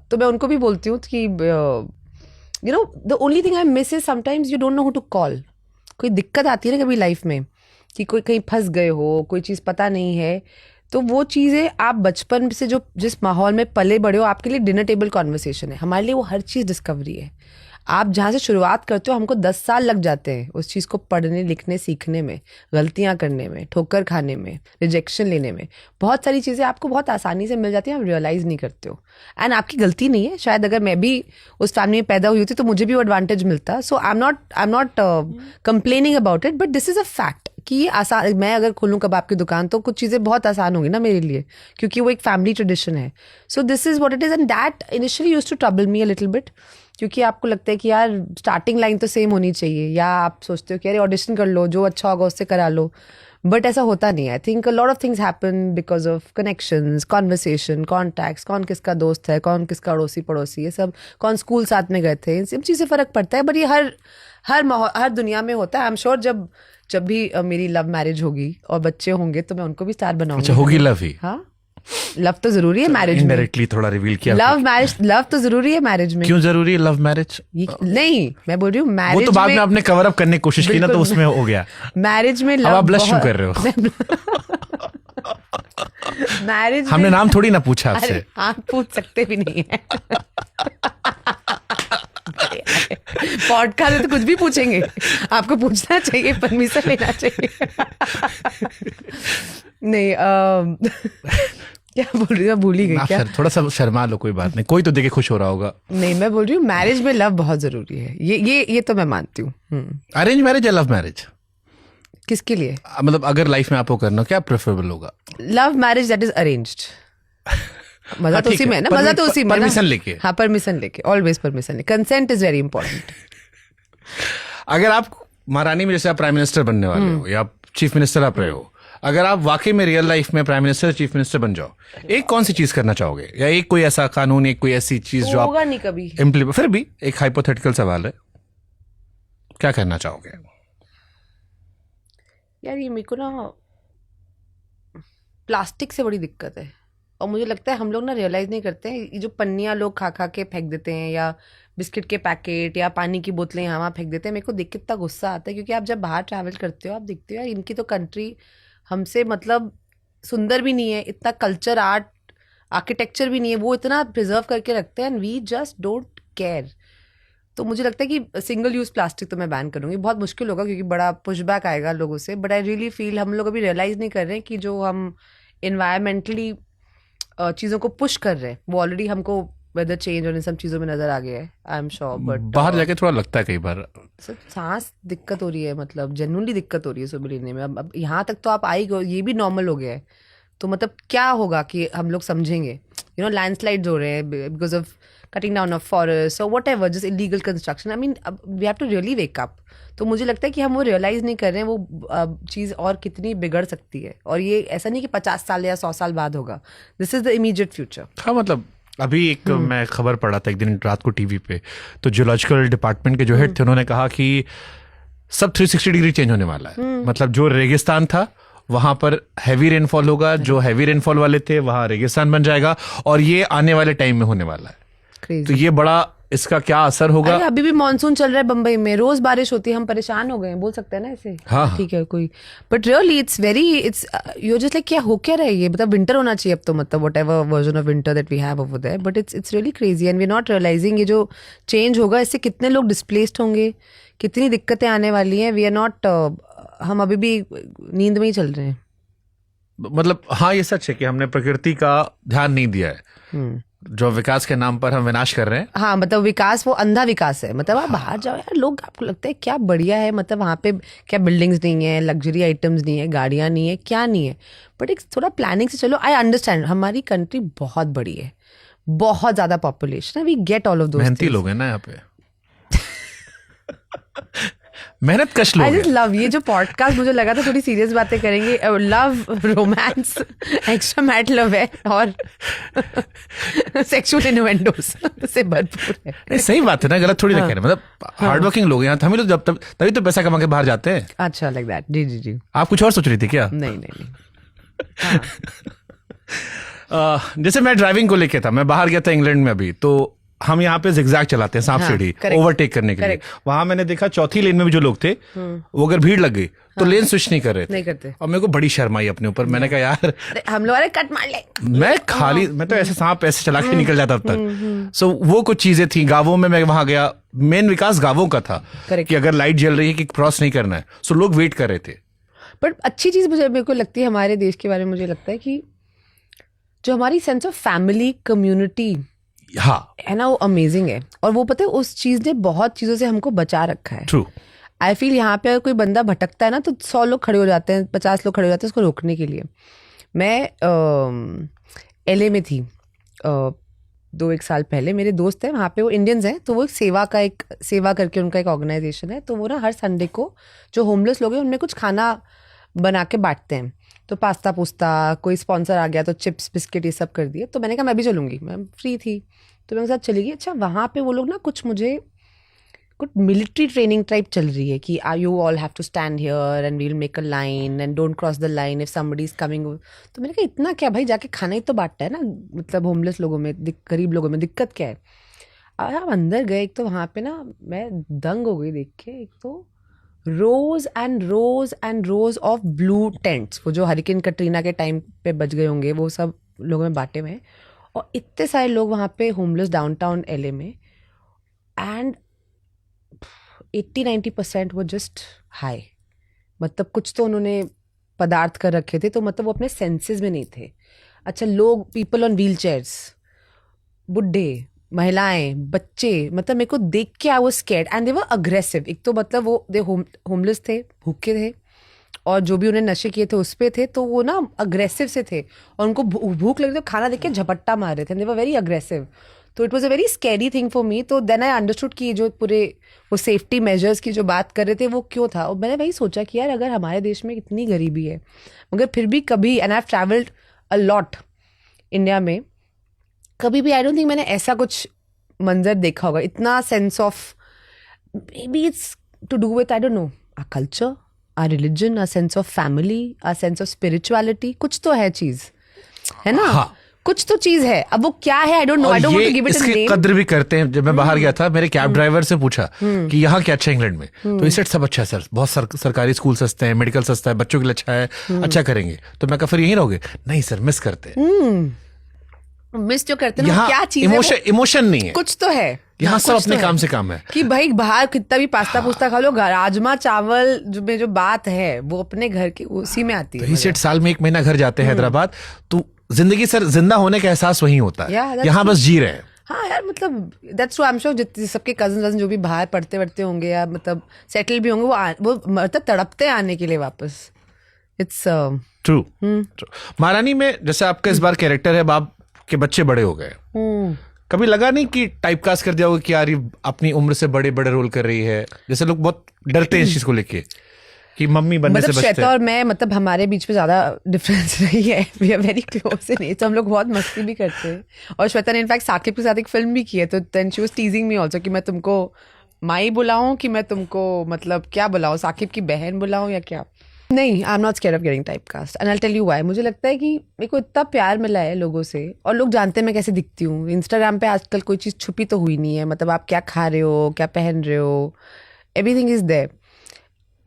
तो मैं उनको भी बोलती हूँ कि you know the only thing I miss is sometimes you don't know who to call. कोई दिक्कत आती है ना कभी लाइफ में कि कोई कहीं फंस गए हो, कोई चीज़ पता नहीं है, तो वो चीज़ें आप बचपन से जो जिस माहौल में पले बड़े हो, आपके लिए डिनर टेबल कॉन्वर्सेशन है. हमारे लिए वो हर चीज़ डिस्कवरी है. आप जहाँ से शुरुआत करते हो, हमको 10 साल लग जाते हैं उस चीज़ को पढ़ने, लिखने, सीखने में, गलतियाँ करने में, ठोकर खाने में, रिजेक्शन लेने में. बहुत सारी चीज़ें आपको बहुत आसानी से मिल जाती हैं, आप रियलाइज़ नहीं करते हो. एंड आपकी गलती नहीं है. शायद अगर मैं भी उस फैमिली में पैदा हुई होती तो मुझे भी वो एडवांटेज मिलता. So I am not complaining about it, but this is a fact कि ये आसान. मैं अगर खोलूँ कबाब की दुकान तो कुछ चीज़ें बहुत आसान होंगी ना मेरे लिए, क्योंकि वो एक फैमिली ट्रेडिशन है. So this is what it is. And that initially used to trouble me a little bit, क्योंकि आपको लगता है कि यार स्टार्टिंग लाइन तो सेम होनी चाहिए, या आप सोचते हो कि अरे ऑडिशन कर लो, जो अच्छा होगा उससे करा लो. बट ऐसा होता नहीं है. I think a lot of things happen because of connections, conversation, contacts, कौन किसका दोस्त है, कौन किसका अड़ोसी पड़ोसी, ये सब, कौन स्कूल साथ में गए थे, इन सब चीज़ें फ़र्क पड़ता है. बट ये हर दुनिया में होता है. आई एम श्योर जब भी मेरी लव मैरिज होगी और बच्चे होंगे तो मैं उनको भी स्टार बनाऊंगी. अच्छा, होगी लव ही? हाँ, लव तो जरूरी है मैरिज में. इनडायरेक्टली थोड़ा रिवील किया. लव तो जरूरी है मैरिज में. क्यों जरूरी है लव मैरिज? नहीं, मैं बोल रही हूँ मैरिज, वो तो बाद में आपने कवर अप करने की कोशिश की ना, तो उसमें हो गया. मैरिज में अब आप ब्लश क्यों कर रहे हो? मैरिज हमने नाम थोड़ी ना पूछा आपसे. आप पूछ सकते भी नहीं है. पॉडकास्ट में तो कुछ भी पूछेंगे, आपको पूछना चाहिए, परमिशन लेना चाहिए। नहीं क्या बोल रही हूँ, भूल ही गई क्या। थोड़ा सा शर्मा लो, कोई बात नहीं, कोई तो देखे खुश हो रहा होगा। नहीं, मैं बोल रही हूँ मैरिज में लव बहुत जरूरी है, ये तो मैं मानती हूँ। अरेंज मैरिज या लव मैरिज? किसके लिए? मतलब अगर लाइफ में आपको करना, क्या प्रेफरेबल होगा? Love marriage that is arranged. मजा तो ठीक उसी है, में है ना, मजा तो उसी में है ना। परमिशन लेके। हाँ, परमिशन लेके, ऑलवेज परमिशन लेके। Consent is very important. अगर आप महारानी में, जैसे आप प्राइम मिनिस्टर बनने वाले हो या चीफ मिनिस्टर आप रहे हो, अगर आप वाकई में रियल लाइफ में प्राइम मिनिस्टर चीफ मिनिस्टर बन जाओ, एक कौन सी चीज करना चाहोगे? या एक कोई ऐसा कानून, एक कोई ऐसी चीज जो होगा आप नहीं कभी। इम्प्लीमेंट, फिर भी एक हाइपोथेटिकल सवाल है, क्या करना चाहोगे? यार ये मेरे को ना प्लास्टिक से बड़ी दिक्कत है, और मुझे लगता है हम लोग ना रियलाइज नहीं करते हैं। ये जो पन्नियाँ लोग खा खा के फेंक देते हैं, या बिस्किट के पैकेट या पानी की बोतलें यहाँ वहाँ फेंक देते हैं, मेरे को देख के इतना गुस्सा आता है। क्योंकि आप जब बाहर ट्रैवल करते हो, आप देखते हो यार इनकी तो कंट्री हमसे मतलब सुंदर भी नहीं है, इतना कल्चर, आर्ट, आर्किटेक्चर भी नहीं है, वो इतना प्रिजर्व करके रखते हैं, and we just don't care. तो मुझे लगता है कि सिंगल यूज़ प्लास्टिक तो मैं बैन करूँगी। बहुत मुश्किल होगा क्योंकि बड़ा पुशबैक आएगा लोगों से, बट आई रियली फील हम लोग अभी रियलाइज़ नहीं कर रहे हैं कि जो हम इन्वायरमेंटली चीज़ों को पुश कर रहे हैं, वो ऑलरेडी हमको वेदर चेंज और इन सब चीज़ों में नज़र आ गया है, आई एम श्योर। बट बाहर जाके थोड़ा लगता है कई बार, सर सांस दिक्कत हो रही है, मतलब जेन्युइनली दिक्कत हो रही है सुबह लेने में। अब यहाँ तक तो आप आई गए, ये भी नॉर्मल हो गया है, तो मतलब क्या होगा कि हम लोग समझेंगे? यू नो, लैंडस्लाइड्स हो रहे हैं because of cutting down of forest और whatever, just illegal construction. I mean we have to really wake up. तो मुझे लगता है कि हम वो रियलाइज़ नहीं कर रहे हैं, वो चीज़ और कितनी बिगड़ सकती है। और ये ऐसा नहीं कि 50 साल या 100 साल बाद होगा, this is the immediate future. हाँ मतलब अभी एक मैं खबर पढ़ा था एक दिन रात को टीवी पे, तो जियोलॉजिकल डिपार्टमेंट के जो हेड थे उन्होंने कहा कि सब 360 डिग्री चेंज होने वाला है। मतलब जो रेगिस्तान था वहां पर हैवी रेनफॉल होगा, जो हैवी रेनफॉल वाले थे वहां रेगिस्तान बन जाएगा, और ये आने वाले टाइम में होने वाला है। तो ये बड़ा, इसका क्या असर होगा? अरे अभी भी मानसून चल रहा है बम्बई में, रोज बारिश होती है, हम परेशान हो गए हैं, बोल सकते हैं ना ऐसे। हाँ। ठीक है कोई, but really it's you just like क्या हो क्या रहा है ये, मतलब विंटर होना चाहिए अब तो, मतलब whatever version of winter that we have over there, but it's really crazy and we are not realising ये जो चेंज होगा इससे कितने लोग डिस्प्लेस्ड होंगे, कितनी दिक्कतें आने वाली हैं। वी आर नॉट, हम अभी भी नींद में ही चल रहे हैं। मतलब हाँ, ये सच है कि हमने प्रकृति का ध्यान नहीं दिया है, जो विकास के नाम पर हम विनाश कर रहे हैं। हाँ मतलब विकास वो अंधा विकास है। मतलब आप बाहर जाओ यार, लोग, आपको लगता है क्या बढ़िया है, मतलब वहाँ पे क्या बिल्डिंग्स नहीं है, लग्जरी आइटम्स नहीं है, गाड़ियाँ नहीं है, क्या नहीं है, बट एक थोड़ा प्लानिंग से चलो। आई अंडरस्टैंड हमारी कंट्री बहुत बड़ी है, बहुत ज्यादा पॉपुलेशन है, we get all of those. मेहनती लोग हैं ना यहाँ पे, मेहनत कश लोग आई जस्ट हैं। लव ये जो पॉडकास्ट, मुझे लगा था थोड़ी सीरियस बातें करेंगे, love, romance, extra mat love है और सेक्सुअल इन्वेंटोस से भरपूर है। नहीं, सही बात है ना, गलत थोड़ी ना कह रहे। मतलब हार्ड वर्किंग लोग हैं यहाँ, हम ही लोग जब तभी तो पैसा कमा के बाहर जाते हैं। अच्छा, लाइक दैट। जी जी जी। आप कुछ और सोच रही थी क्या? नहीं नहीं नहीं। जैसे मैं ड्राइविंग को लेके था, मैं बाहर गया था इंग्लैंड में अभी, तो हम यहाँ पे जिगजैग चलाते हैं, सांप सीढ़ी, ओवरटेक करने के लिए। वहां मैंने देखा चौथी लेन में भी जो लोग थे, वो अगर भीड़ लग गई तो लेन स्विच नहीं कर रहे थे। नहीं करते। और मेरे को बड़ी शर्म आई अपने ऊपर। मैंने कहा यार, हम लोग, अरे कट मार ले। मैं तो ऐसे सांप ऐसे चला के निकल जाता अब तक। सो वो कुछ चीजें थी। गांवों में मैं वहां गया, मेन विकास गांवों का था कि अगर लाइट जल रही है कि क्रॉस नहीं करना है, सो लोग वेट कर रहे थे। बट अच्छी चीज मेरे को लगती है हमारे देश के बारे में, मुझे लगता है कि जो हमारी सेंस ऑफ फैमिली, कम्युनिटी हाँ है ना, वो अमेजिंग है। और वो पता है उस चीज ने बहुत चीजों से हमको बचा रखा है। ट्रू। आई फील यहाँ पे अगर कोई बंदा भटकता है ना, तो 100 लोग खड़े हो जाते हैं, 50 लोग खड़े हो जाते हैं उसको रोकने के लिए। मैं LA में थी 2-1 साल पहले। मेरे दोस्त हैं वहाँ पे, वो इंडियंस हैं, तो वो एक सेवा करके उनका एक ऑर्गेनाइजेशन है। तो वो ना हर संडे को जो होमलेस लोग हैं उनमें कुछ खाना बना के बांटते हैं। तो पास्ता पुस्ता, कोई स्पॉन्सर आ गया तो चिप्स बिस्किट ये सब कर दिए। तो मैंने कहा मैं भी चलूँगी, मैं फ्री थी तो मैं उनके साथ चली गई। अच्छा, वहाँ पे वो लोग ना कुछ मिलिट्री ट्रेनिंग टाइप चल रही है कि you all have to stand here and we will make a line and don't cross the line if somebody is coming. तो मैंने कहा इतना क्या भाई, जाके खाना ही तो बांटता है ना, मतलब होमलेस लोगों में, गरीब लोगों में दिक्कत क्या है। और हम अंदर गए, एक तो वहाँ पे ना मैं दंग हो गई देख के। एक तो rows and rows of blue tents, वो जो हरिकेन कटरीना के टाइम पे बच गए होंगे, वो सब लोगों में बांटे हुए हैं। और इतने सारे लोग वहाँ पे होमलेस डाउनटाउन LA में। एंड 80-90% वो जस्ट हाई, मतलब कुछ तो उन्होंने पदार्थ कर रखे थे, तो मतलब वो अपने सेंसेस में नहीं थे. अच्छा, लोग, पीपल ऑन व्हील चेयर्स, बुढ़े, महिलाएं, बच्चे, मतलब मेरे को देख के I was scared and they were aggressive. एक तो मतलब वो दे होमलेस थे, भूखे थे, और जो भी उन्हें नशे किए थे उस पे थे, तो वो ना अग्रेसिव से थे, और उनको भूख लगी तो खाना देख के झपट्टा मार रहे थे. दे वर वेरी अग्रेसिव. तो it was a very scary thing for me. तो देन आई अंडरस्टूड कि जो पूरे वो सेफ्टी मेजर्स की जो बात कर रहे थे वो क्यों था. और मैंने वही सोचा कि यार अगर हमारे देश में इतनी गरीबी है, मगर फिर भी कभी, and I have travelled a lot India में, कभी भी आई डोंट थिंक मैंने ऐसा कुछ मंजर देखा होगा. इतना sense of, maybe it's to do with, I don't know, our culture, our religion, our sense of family, our sense of spirituality. कुछ तो है चीज, है ना. हाँ. कुछ तो चीज है. अब वो क्या है, I don't know, I don't want to give it a इसकी नेम. कद्र भी करते हैं. जब मैं बाहर गया था, मेरे कैब ड्राइवर से पूछा कि यहाँ क्या अच्छा इंग्लैंड में, तो इसे सब अच्छा है सर, बहुत सरकारी स्कूल सस्ते हैं, मेडिकल सस्ता है, बच्चों के लिए अच्छा है, अच्छा करेंगे. तो मैं कहा फिर यहीं रहोगे? नहीं सर, मिस करते हैं. मिस जो करते हैं ना, यहाँ क्या चीज है, इमोशन नहीं है. कुछ तो है यहाँ सब कुछ अपने तो काम है. से काम है. कि भाई बाहर कितना भी पास्ता पुस्ता खा लो, राजमा चावल जो में जो बात है वो अपने घर की उसी में आती है. ही सेठ साल में 1 महीना घर जाते हैं हैदराबाद, तो जिंदगी सर जिंदा होने का एहसास वहीं होता Yeah, है. that's यहाँ बस जी रहे हैं. हाँ यार, मतलब that's true. I am sure जितने सबके कजन वजन जो भी बाहर पढ़ते वढ़ते होंगे या मतलब सेटल भी होंगे, वो मतलब तड़पते हैं आने के लिए वापस. It's true. महारानी में जैसे आपका इस बार कैरेक्टर है, बाप के बच्चे बड़े हो गए, कभी लगा नहीं कि टाइपकास्ट कर दिया होगा कि यार ये अपनी उम्र से बड़े बड़े रोल कर रही है? जैसे लोग बहुत डरते हैं इस चीज को लेके कि मम्मी बनने से मतलब बचते श्वेता और मैं, मतलब हमारे बीच में ज्यादा डिफरेंस नहीं है. We are very close in age, तो हम लोग बहुत मस्ती भी करते हैं. और श्वेता ने इनफैक्ट साकिब के साथ एक फिल्म भी की है, तो then she was teasing me also कि मैं तुमको माई बुलाऊं कि मैं तुमको मतलब क्या बुलाऊं, साकिब की बहन बुलाऊं या क्या. नहीं, I am not scared of getting typecast and I will tell you why. मुझे लगता है कि मेरे को इतना प्यार मिला है लोगों से, और लोग जानते हैं मैं कैसे दिखती हूँ. इंस्टाग्राम पे आजकल कोई चीज़ छुपी तो हुई नहीं है. मतलब आप क्या खा रहे हो, क्या पहन रहे हो, एवरीथिंग इज देयर.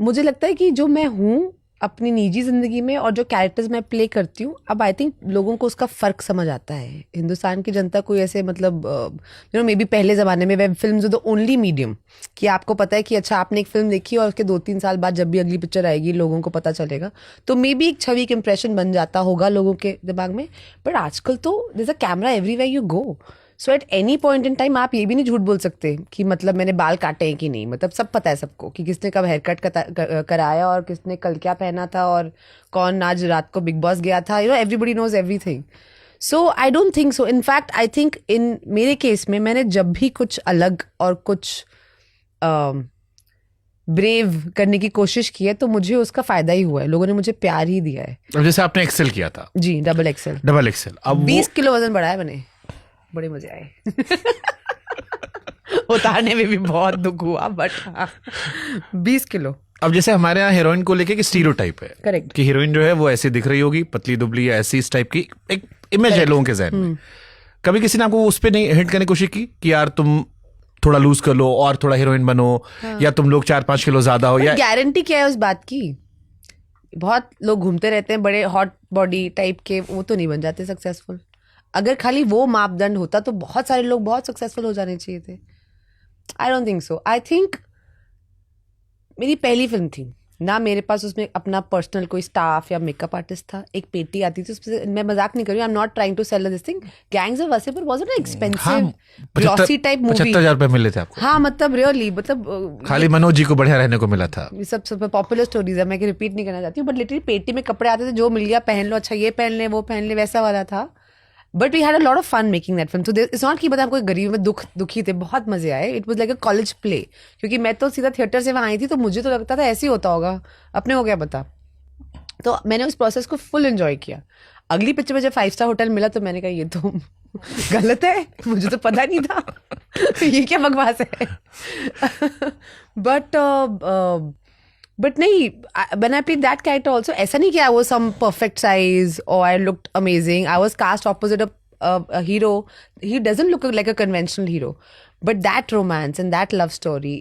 मुझे लगता है कि जो मैं हूँ अपनी निजी जिंदगी में और जो कैरेक्टर्स मैं प्ले करती हूँ, अब आई थिंक लोगों को उसका फर्क समझ आता है. हिंदुस्तान की जनता कोई ऐसे मतलब यू नो, मे बी पहले ज़माने में web film the only medium कि आपको पता है कि अच्छा आपने एक फिल्म देखी और उसके 2-3 साल बाद जब भी अगली पिक्चर आएगी लोगों को पता चलेगा, तो मे बी एक छवि, एक इंप्रेशन बन जाता होगा लोगों के दिमाग में. बट आजकल तो there is a camera everywhere you go, so at any point in time आप ये भी नहीं झूठ बोल सकते कि मतलब मैंने बाल काटे हैं कि नहीं. मतलब सब पता है सबको कि किसने कब हेयर कट कराया और किसने कल क्या पहना था और कौन आज रात को बिग बॉस गया था. You know, everybody knows everything. So I don't think so. In fact I think in मेरे केस में मैंने जब भी कुछ अलग और कुछ ब्रेव करने की कोशिश की है तो मुझे उसका फायदा ही हुआ है. लोगों ने मुझे प्यार ही दिया है. अब जैसे आपने एक्सेल किया था, जी, डबल एक्सेल, अब 20 किलो वजन बढ़ाया मैंने. बड़े मजे आए. उतारने में भी बहुत दुख हुआ, बट 20 किलो. अब जैसे हमारे यहाँ हीरोइन को लेके स्टीरियोटाइप है. Correct. कि हीरोइन जो है वो ऐसी दिख रही होगी, पतली दुबली या ऐसी, इस टाइप की एक इमेज है लोगों के जहन में. कभी किसी ने आपको उस पे नहीं हिट करने की कोशिश की कि यार तुम थोड़ा लूज कर लो और थोड़ा हीरोइन बनो, या तुम लोग 4-5 किलो ज्यादा हो, या गारंटी क्या है उस बात की? बहुत लोग घूमते रहते हैं बड़े हॉट बॉडी टाइप के, वो तो नहीं बन जाते सक्सेसफुल. अगर खाली वो मापदंड होता तो बहुत सारे लोग बहुत सक्सेसफुल हो जाने चाहिए थे. आई don't think so. I think मेरी पहली फिल्म थी ना, मेरे पास उसमें अपना पर्सनल कोई स्टाफ या मेकअप आर्टिस्ट था. एक पेटी आती थी उसमें, मैं मजाक नहीं कर रही हूँ, I am not trying to sell this thing. Gangs of Wasseypur was an expensive glossy type movie. 75,000 रुपए मिले थे आपको? हाँ, मतलब रियली, मतलब खाली मनोज जी को बढ़िया रहने को मिला था. ये सब पॉपुलर स्टोरीज है, मैं रिपीट नहीं करना चाहती हूँ. बट लिटरली पेटी में कपड़े आते थे, जो मिल गया पहन लो, अच्छा ये पहन ले वो पहन ले, वैसा वाला था. But we had a lot of fun making that film. So it's not कि मतलब कोई गरीब में दुखी थे, बहुत मजे आए. It was like a college play, क्योंकि मैं तो सीधा थिएटर से वहाँ आई थी, तो मुझे तो लगता था ऐसे ही होता होगा, अपने को क्या पता. तो मैंने उस प्रोसेस को फुल एंजॉय किया. अगली पिक्चर में जब 5 स्टार होटल मिला तो मैंने कहा ये तो गलत है, मुझे तो पता नहीं था. ये क्या बकवास है. बट नहीं, when I played that character also, ऐसा नहीं कि I was some perfect size or I looked amazing. I was cast opposite a hero. He doesn't look like a conventional hero. But that romance and that love story,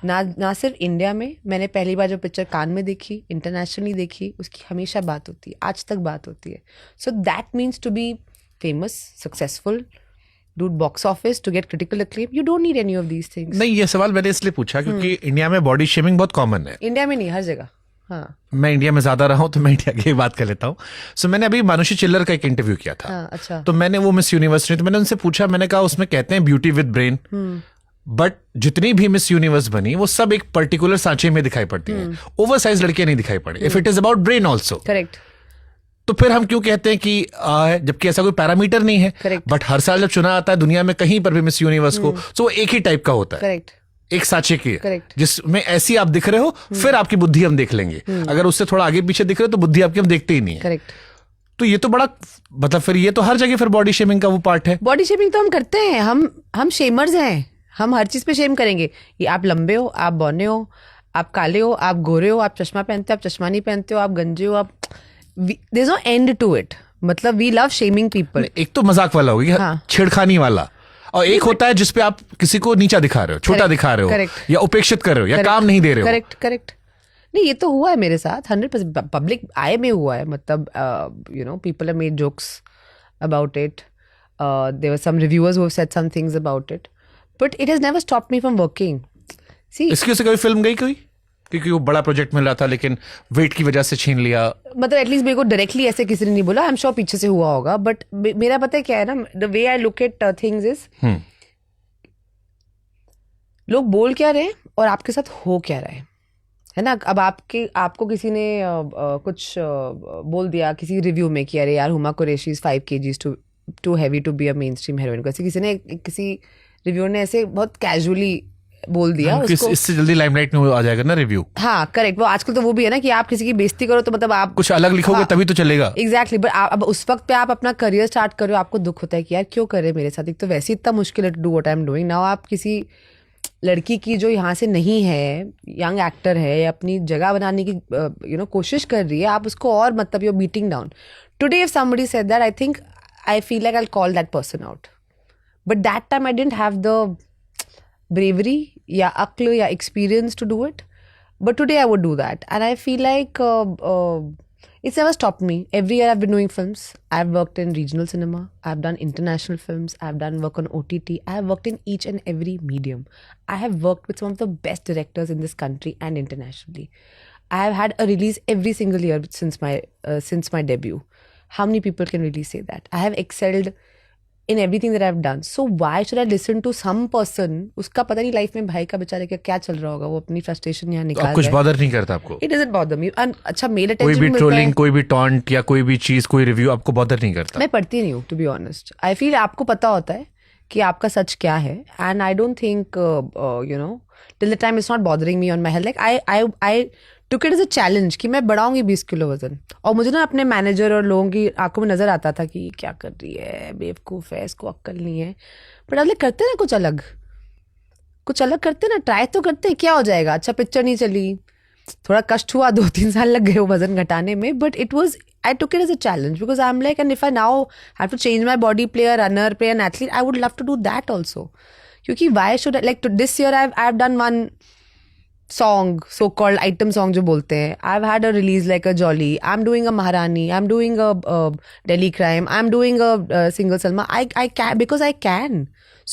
ना सिर्फ India में, मैंने पहली बार जो picture कान में देखी, internationally देखी, उसकी हमेशा बात होती है, आज तक बात होती है. So that means to be famous, successful, do box office, to get critical acclaim. You don't need any of these things. नहीं, ये सवाल मैंने इसलिए पूछा क्योंकि इंडिया में बॉडी शेमिंग बहुत कॉमन है. इंडिया में नहीं, हर जगह. हाँ. मैं इंडिया में ज्यादा रहा हूँ तो मैं इंडिया की बात कर लेता हूँ. सो मैंने अभी मानुषी चिल्लर का एक इंटरव्यू किया था. हाँ, अच्छा. तो मैंने वो मिस यूनिवर्स तो मैंने उनसे पूछा, मैंने कहा उसमें कहते हैं ब्यूटी विद ब्रेन, बट जितनी भी मिस यूनिवर्स बनी वो सब एक पर्टिकुलर सांचे में दिखाई पड़ती हैं. ओवर साइज लड़कियां नहीं दिखाई पड़ी. If it is about brain also, correct. तो फिर हम क्यों कहते हैं कि जबकि ऐसा कोई पैरामीटर नहीं है. Correct. बट हर साल जब चुना आता है दुनिया में कहीं पर भी मिस यूनिवर्स को, तो वो एक ही टाइप का होता है. करेक्ट. एक साचे की है, Correct. जिसमें ऐसी आप दिख रहे हो, फिर आपकी बुद्धि हम देख लेंगे. अगर उससे थोड़ा आगे पीछे दिख रहे हो तो बुद्धि आपकी हम देखते ही नहीं है. करेक्ट. तो ये तो बड़ा, मतलब फिर ये तो हर जगह फिर बॉडी शेमिंग का वो पार्ट है. बॉडी शेमिंग तो हम करते हैं. हम शेमर्स हैं. हम हर चीज पे शेम करेंगे. ये आप लंबे हो, आप बौने हो, आप काले हो, आप गोरे हो, आप चश्मा पहनते हो, आप चश्मा नहीं पहनते हो, आप गंजे हो, आप there is no end to it. मतलब वी लव शेमिंग पीपल. एक तो मजाक वाला होगी, हाँ. छेड़खानी वाला, और एक होता है जिसपे आप किसी को नीचा दिखा रहे हो, छोटा दिखा रहे हो, Correct. या उपेक्षित कर रहे हो, या काम नहीं दे रहे हो. करेक्ट. करेक्ट. नहीं, ये तो हुआ है मेरे साथ 100%. पब्लिक आई में हुआ है. मतलब people have made jokes about it. There were some reviewers who have said some things about it, but it has never stopped me from working. See, इसकी से कोई फिल्म गई कोई, क्योंकि वो बड़ा प्रोजेक्ट मिल रहा था लेकिन वेट की वजह से छीन लिया. मतलब एटलीस्ट मेरे को डायरेक्टली ऐसे किसी ने नहीं बोला. आई एम श्योर पीछे से हुआ होगा. बट मेरा पता है क्या है ना, the way I look at things is, लोग बोल क्या रहे हैं और आपके साथ हो क्या रहा है ना. अब आपको किसी ने कुछ बोल दिया किसी रिव्यू में कि अरे यार Huma Qureshi is 5 kgs too heavy to be a mainstream heroine. किसी ने किसी रिव्यू ने ऐसे बहुत कैजुअली बोल दिया उसको. इससे जल्दी लाइमलाइट में आ जाएगा ना रिव्यू. हाँ, करेक्ट. वो आजकल तो वो भी है ना कि आप किसी की बेइज्जती करो तो मतलब आप कुछ अलग लिखोगे तभी तो चलेगा. एग्जैक्टली. बट अब उस वक्त पे आप अपना करियर स्टार्ट करो, आपको दुख होता है कि यार क्यों कर रहे मेरे साथ. एक तो वैसे इतना मुश्किल है to do what I am doing now. आप किसी लड़की की जो यहाँ से नहीं है, यंग एक्टर है, अपनी जगह बनाने की कोशिश कर रही है, आप उसको और मतलब you're beating down. Today if somebody said that, I feel like I'll call that person out. But that time I didn't have the bravery या अक्ल या experience to do it. But today I would do that. And I feel like it's never stopped me. Every year I've been doing films. I've worked in regional cinema. I've done international films. I've done work on OTT. I have worked in each and every medium. I have worked with some of the best directors in this country and internationally. I have had a release every single year since my debut. How many people can really say that? I have excelled in everything that I've done. So why should I listen to some person? उसका पता नहीं life में भाई का बेचारे का क्या चल रहा होगा, वो अपनी फ्रस्ट्रेशन यहाँ निकाल रहा है. कुछ बॉदर नहीं करता आपको? It doesn't bother me. अच्छा, मेल कोई अटेंशन भी मिलता ट्रोलिंग, है. कोई भी टॉन्ट या कोई भी चीज, कोई रिव्यू आपको बॉदर नहीं करता? मैं पढ़ती नहीं हूँ, to be honest. I feel आपको पता होता है कि आपका सच क्या है. And I don't think till the time it's not bothering me on my health. Like I took it as a challenge कि मैं बढ़ाऊंगी 20 किलो वजन. और मुझे ना अपने मैनेजर और लोगों की आंखों में नजर आता था कि क्या कर रही है, बेवकूफ़ है, इसको अक्ल नहीं है. बट अब करते ना कुछ अलग करते ना, ट्राई तो करते हैं, क्या हो जाएगा. अच्छा, पिक्चर नहीं चली, थोड़ा कष्ट हुआ, 2-3 साल लग गए वो वजन घटाने में. But it was, I took it as a challenge because I'm like, and if I now have to change my body, play a runner, play an athlete, I would love to do that also. क्योंकि why should I, like this year I've done one song, so-called item song जो बोलते हैं. I've had a release like a Jolly. I'm doing a Maharani. I'm doing a Delhi Crime. I'm doing a single Salma. I can because I can.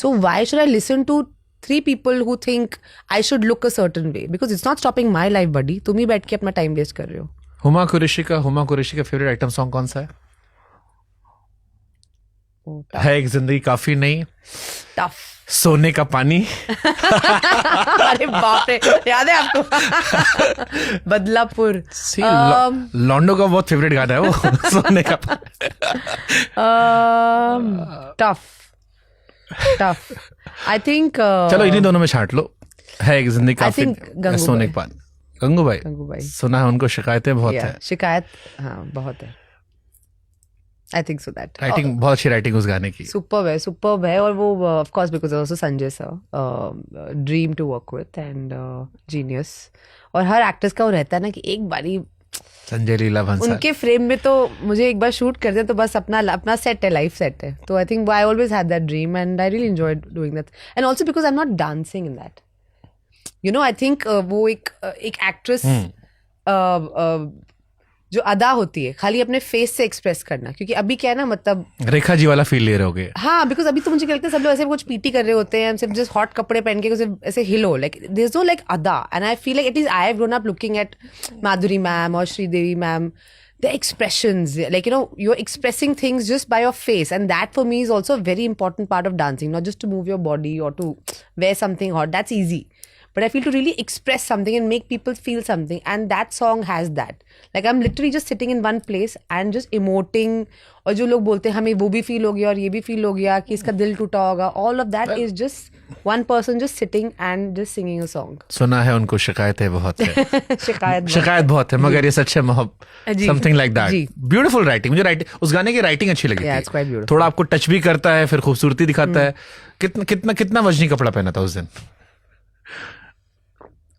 So why should I listen to 3 people who think I should look a certain way? Because it's not stopping my life, buddy. तुम ही बैठ के अपना time waste कर रहे हो. हुमा कुरैशी का favourite item song कौन सा है एक जिंदगी काफी नहीं, टफ, सोने का पानी. अरे बाप रे, याद है आपको? बदलापुर. लॉन्डो का बहुत फेवरेट गाना है वो. सोने का पानी. टफ. आई थिंक चलो इन्हीं दोनों में छांट लो. है एक जिंदगी काफी, सोने का पानी. गंगूबाई सुना है उनको शिकायतें बहुत है. शिकायत, हाँ बहुत है. I think so that writing, बहुत अच्छी राइटिंग उस गाने की. सुपर्ब है. और वो of course because also Sanjay sir, dream to work with and genius. और हर एक्टर्स का वो रहता है ना कि एक बारी संजय लीला भंसाली उनके फ्रेम में तो मुझे एक बार शूट कर दे तो बस अपना सेट है, लाइफ सेट है. तो I think I always had that dream and I really enjoyed doing that. And also because I am not dancing in that. I think वो एक एक्ट्रेस जो अदा होती है खाली अपने फेस से एक्सप्रेस करना, क्योंकि अभी क्या है ना, मतलब रेखा जी वाला फील ले रहे होगे। हाँ, बिकॉज अभी तो मुझे क्या लगता है सब लोग ऐसे कुछ पीटी कर रहे होते हैं, सिर्फ जस्ट हॉट कपड़े पहन के सिर्फ ऐसे हिलो, like there is no like अदा, and I feel like it is I have grown up looking at Madhuri ma'am और Sridevi ma'am, the expressions, like, you know, you're expressing things just by your face, and that for me is also a very important part of dancing, not just to move your body or to wear something hot, that's easy, but I feel to really express something and make people feel something, and that song has that, like I'm literally just sitting in one place and just emoting, और जो लोग बोलते हैं हमें वो भी feel हो गया और ये भी फील हो गया कि इसका दिल टूटा होगा, all of that is just one person just sitting and just singing a song. सुना है उनको शिकायतें बहुत है। शिकायत बहुत है, मगर ये सच है जी। समथिंग लाइक जी। दैट। ब्यूटीफुल राइटिंग, मुझे राइटिंग, उस गाने की राइटिंग अच्छी लगी Yeah, थी। it's quite beautiful. थोड़ा आपको टच भी करता है, फिर खूबसूरती दिखाता है। कितना कितना कितना वजनी कपड़ा पहना था उस दिन?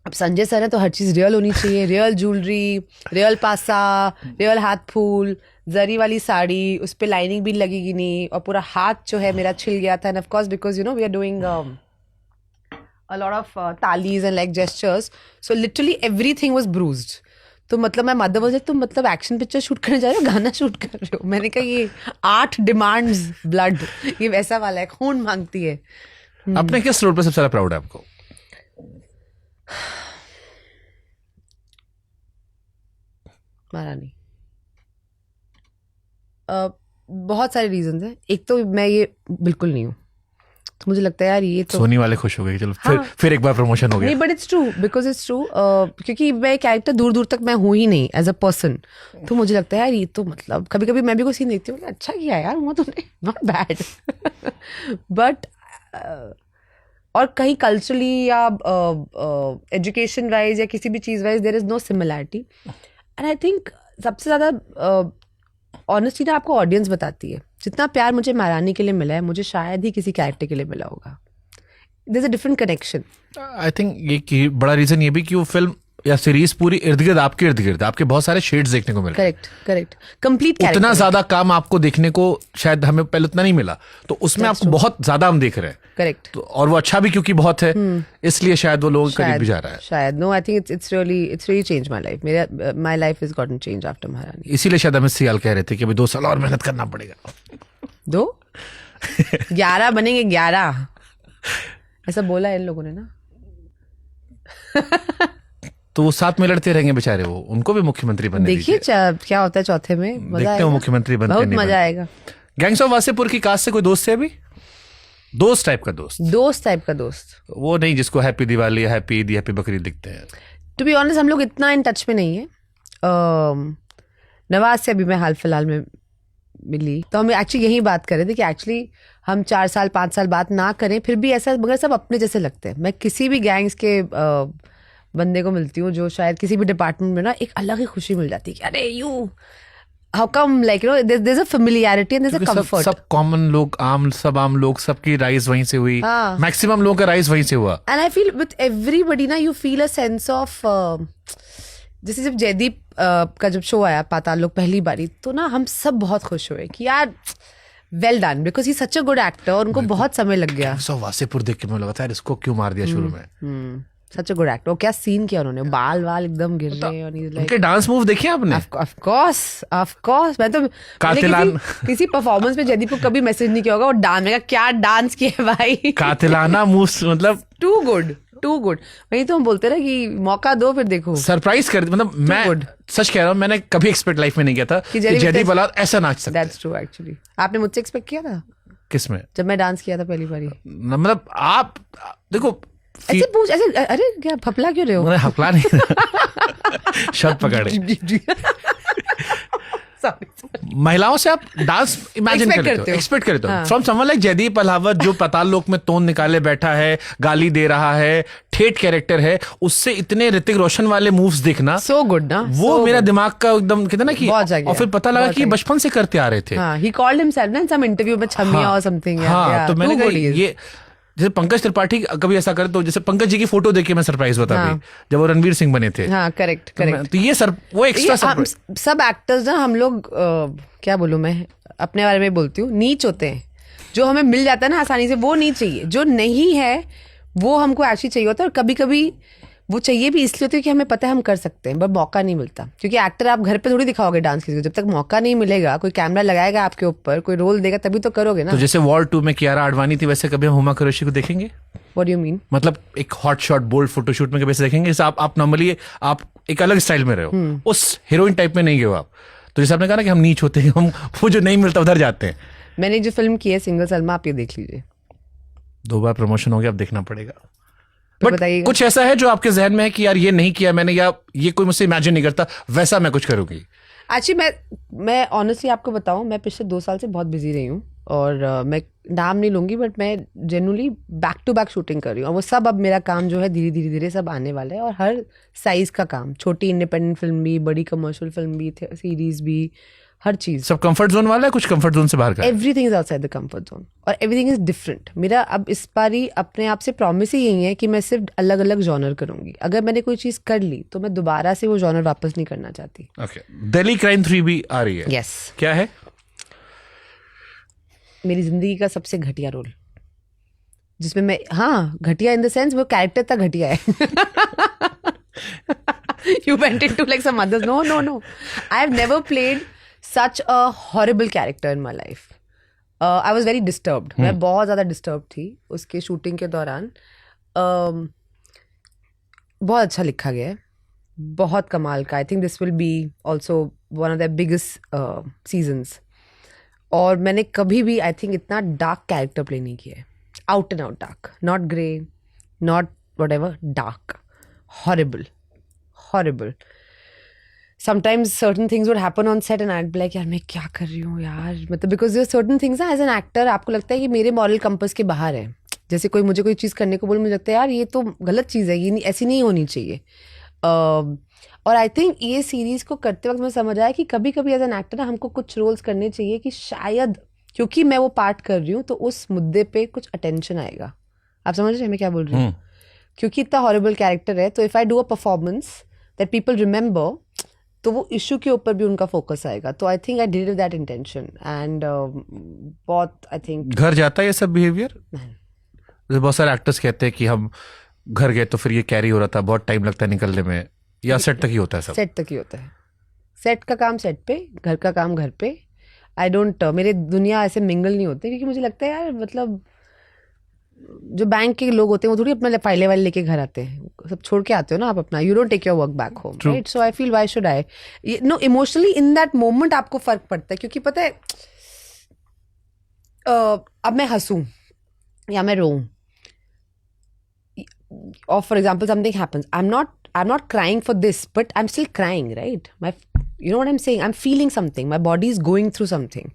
अब संजय सर है तो हर चीज रियल होनी चाहिए, रियल ज्वेलरी, रियल पासा, रियल हाथ फूल, जरी वाली साड़ी, उस पे लाइनिंग भी लगेगी नहीं, और पूरा हाथ जो है मेरा छिल गया था, and of course because you know we are doing a lot of talis and leg gestures, so literally everything was bruised. तो मतलब मैं मदर बोल, तुम मतलब एक्शन पिक्चर शूट करने जा रहे हो, गाना शूट कर रहे हो? मैंने कहा ये 8 डिमांड्स ब्लड, ये वैसा वाला है, खून मांगती है। अपने किस रोल पे सबसे ज्यादा प्राउड है आपको? महारानी। बहुत सारे रीजंस हैं, एक तो मैं ये बिल्कुल नहीं हूँ, तो मुझे लगता है यार ये तो सोनी वाले खुश हो गए, चलो हाँ। फिर एक बार प्रमोशन हो गया। नहीं, but it's true, because it's true, क्योंकि मैं कैरेक्टर दूर दूर तक मैं हूँ ही नहीं एज अ पर्सन, तो मुझे लगता है यार ये तो मतलब कभी कभी मैं भी कोई सीन देखती हूँ, अच्छा किया यार हुआ तूने, नॉट बैड, बट और कहीं कल्चरली या एजुकेशन वाइज या किसी भी चीज़ wise there is no similarity, and I think सबसे ज़्यादा ऑनेस्टली ना आपको ऑडियंस बताती है, जितना प्यार मुझे महारानी के लिए मिला है मुझे शायद ही किसी कैरेक्टर के लिए मिला होगा। There is a different connection. I think ये बड़ा रीजन ये भी कि वो फिल्म या सीरीज पूरी इर्द गिर्द आपके बहुत सारे शेड्स देखने को मिले। करेक्ट कंप्लीट उतना ज्यादा काम आपको देखने को शायद हमें पहले उतना नहीं मिला, तो उसमें आपको बहुत ज्यादा हम देख रहे हैं। करेक्ट, तो और वो अच्छा भी क्योंकि बहुत है, इसलिए शायद वो लोगों के करीब भी जा रहा है। शायद no, I think it's really change my life, मेरा my life has gotten change after Maharani. इसीलिए शायद हमें सियाल कह रहे थे कि अभी 2 साल और मेहनत करना पड़ेगा। 11 बनेंगे 11, ऐसा बोला है इन लोगों ने ना। तो वो साथ में लड़ते रहेंगे बेचारे, वो उनको भी मुख्यमंत्री बनने देखिए दीजिए। क्या होता है चौथे में, मजा देखते हैं आएगा, वो मुख्यमंत्री बनते बहुत नहीं मजा बनते। आएगा। गैंग्स ऑफ वासेपुर की कास्ट से कोई दोस्त है अभी? दोस्त टाइप का दोस्त, वो नहीं जिसको happy Diwali, happy Eid, happy Bakrid दिखते हैं। टू बी ऑनेस्ट हम लोग इतना इन टच में नहीं है। नवाज से अभी मैं हाल फिलहाल में मिली, तो हम एक्चुअली यही बात कर रहे थे कि एक्चुअली हम 4 साल 5 साल बात ना करें फिर भी ऐसा, मगर सब अपने जैसे लगते हैं। मैं किसी भी गैंग्स के बंदे को मिलती हूँ जो शायद किसी भी डिपार्टमेंट में ना, एक अलग ही खुशी मिल जाती है कि अरे you how come, like you know there is a familiarity and there is a comfort. सब कॉमन लोग, आम लोग, सबकी राइज वहीं से हुई, हाँ। मैक्सिमम लोगों का राइज वहीं से हुआ। And I feel with everybody ना you feel a sense of, जैसे जब जयदीप का जब शो आया पाताल लोक पहली बारी, तो ना हम सब बहुत खुश हुए कि यार well done, because he such a good actor, और उनको बहुत समय लग गया। सो वासेपुर देख के मुझे लगा था यार इसको क्यों मार दिया शुरू में। सच अ गुड एक्टर, क्या सीन किया उन्होंने, बाल एकदम गिर रहे हैं, और he's like, उनके डांस मूव देखे आपने? ऑफ कोर्स मैं तो कातिलान। किसी परफॉर्मेंस में जयदीप को कभी मैसेज नहीं किया होगा, और डांस में क्या डांस किया है भाई, कातिलाना मूव्स, मतलब टू गुड। वही तो हम बोलते ना कि मौका दो फिर देखो। सरप्राइज कर, मतलब मैं good. सच कह रहा हूँ, मैंने कभी एक्सपेक्ट लाइफ में नहीं किया था कि जयदीप जयदीप बलाद ऐसा नाच सकता है। That's true actually. आपने मुझसे एक्सपेक्ट किया था किसमें? जब मैं डांस किया था पहली बारी? मतलब आप देखो ऐसे पूछ, ऐसे अरे क्या फपला क्यों रहे हो? मैंने हपला नहीं शब्द पकड़े। महिलाओं से आप डांस इमेजिन करते हो, एक्सपेक्ट करते हो, from someone like Jaideep Ahlawat जो पाताल लोक में तोन निकाले बैठा है, गाली दे रहा है, ठेठ कैरेक्टर है, उससे इतने ऋतिक रोशन वाले मूव्स देखना सो गुड ना, वो मेरा दिमाग का एकदम कहते ना कि, और फिर पता लगा कि बचपन से करते आ रहे थे। ही कॉल्ड हिमसेल्फ ना इन सम इंटरव्यू में छमिया और समथिंग। हाँ, तो मैंने कहा ये जैसे पंकज त्रिपाठी कभी ऐसा करे, तो जैसे पंकज जी की फोटो देख के मैं सरप्राइज हुआ था जब वो रणवीर सिंह बने थे। हाँ, करेक्ट। तो ये वो एक्स्ट्रा सब एक्टर्स ना, हम लोग क्या बोलूं, मैं अपने बारे में बोलती हूँ, नीच होते हैं। जो हमें मिल जाता है ना आसानी से, वो नहीं चाहिए, जो नहीं है वो हमको एक्चुअली चाहिए होता है। और कभी कभी वो चाहिए भी इसलिए होती है कि हमें पता है हम कर सकते हैं, बट मौका नहीं मिलता। क्योंकि एक्टर आप घर पे थोड़ी दिखाओगे डांस किसी को, जब तक मौका नहीं मिलेगा, कोई कैमरा लगाएगा आपके ऊपर, कोई रोल देगा, तभी तो करोगे ना। तो जैसे वॉर 2 में कियारा आडवाणी थी, वैसे कभी हम हुमा कुरैशी को देखेंगे? What do you mean? मतलब एक हॉट शॉट बोल्ड फोटोशूट में कभी ऐसे देखेंगे? जैसे आप नॉर्मली आप एक अलग स्टाइल में रहे हो, उस हीरोइन टाइप में नहीं गए हो आप। तो जैसे आपने कहा ना कि हम नीच होते हैं, हम वो जो नहीं मिलता उधर जाते हैं। मैंने जो फिल्म की है सिंगल सलमा, आप ये देख लीजिए। 2 बार प्रमोशन हो गया, अब देखना पड़ेगा। तो बट बताइएगा। कुछ ऐसा है जो आपके जहन में है कि यार ये नहीं किया मैंने, या ये कोई मुझसे इमेजिन नहीं करता, वैसा मैं कुछ करूंगी? एक्चुअली मैं ऑनेस्टली आपको बताऊं, मैं पिछले 2 साल से बहुत बिजी रही हूँ, और मैं नाम नहीं लूंगी, बट मैं genuinely back to back shooting कर रही हूँ। और वो सब अब मेरा काम जो है धीरे धीरे सब आने वाला है, और हर साइज का काम, छोटी इंडिपेंडेंट फिल्म भी, बड़ी कमर्शियल फिल्म भी, सीरीज भी, हर चीज। सब कंफर्ट जोन वाला है, कुछ कंफर्ट जोन से बाहर का है? Everything is outside the comfort zone, और एवरीथिंग इज डिफरेंट। मेरा अब इस बारी अपने आप से प्रॉमिस ही यही है कि मैं सिर्फ अलग अलग जॉनर करूंगी। अगर मैंने कोई चीज कर ली तो मैं दोबारा से वो जॉनर वापस नहीं करना चाहती। ओके, दिल्ली क्राइम 3 भी आ रही है। यस। क्या है? मेरी जिंदगी का सबसे घटिया रोल, जिसमें मैं, हाँ घटिया इन द सेंस वो कैरेक्टर तक घटिया है। You went into like some others. No. I have never played such a horrible character in my life. I was very disturbed. मैं बहुत ज़्यादा disturbed थी उसके शूटिंग के दौरान। बहुत अच्छा लिखा गया है, बहुत कमाल का। I think this will be also one of the biggest seasons. और मैंने कभी भी आई थिंक इतना डार्क कैरेक्टर प्ले नहीं किया है। Out and out dark, not grey, not what ever, dark, horrible. Sometimes certain things would happen on set and I be like यार मैं क्या कर रही हूँ यार, मतलब बिकॉज देयर सर्टन थिंग्स ना एज एन एक्टर आपको लगता है कि मेरे मॉरल कंपस के बाहर है। जैसे कोई मुझे कोई चीज़ करने को बोले, मुझे लगता है यार ये तो गलत चीज़ है, ये ऐसी नहीं होनी चाहिए। और आई थिंक ये सीरीज़ को करते वक्त मुझे समझ आया कि कभी कभी एज एन एक्टर ना हमको कुछ रोल्स करने चाहिए कि शायद क्योंकि मैं वो पार्ट कर रही हूँ तो उस मुद्दे पे कुछ अटेंशन आएगा। आप समझ रहे हैं मैं क्या बोल रही हूँ? क्योंकि इतना हॉरिबल कैरेक्टर है, तो if I do a performance that people remember, तो वो इशू के ऊपर भी उनका फोकस आएगा। तो I think I did that intention and बहुत आई थिंक घर जाता है ये सब बिहेवियर? बहुत सारे एक्टर्स कहते हैं कि हम घर गए तो फिर ये कैरी हो रहा था, बहुत टाइम लगता है निकलने में, या सेट तक ही होता है सब? सेट तक ही होता है। सेट का काम सेट पे, घर का काम घर पे। आई डोंट, मेरे दुनिया ऐसे मिंगल नहीं होते, क्योंकि मुझे लगता है यार मतलब जो बैंक के लोग होते हैं वो थोड़ी अपना फाइलें वाले लेके घर आते हैं, सब छोड़ के आते हो ना आप अपना। You don't take your work back home, right? So I feel why should I, no, emotionally in that moment आपको फर्क पड़ता है। क्योंकि पता है अब मैं हंसूं या मैं रोऊं, or for example something happens, I'm not crying for this, but I'm still crying, right? You know what I'm saying? I'm feeling something, my body is going through something.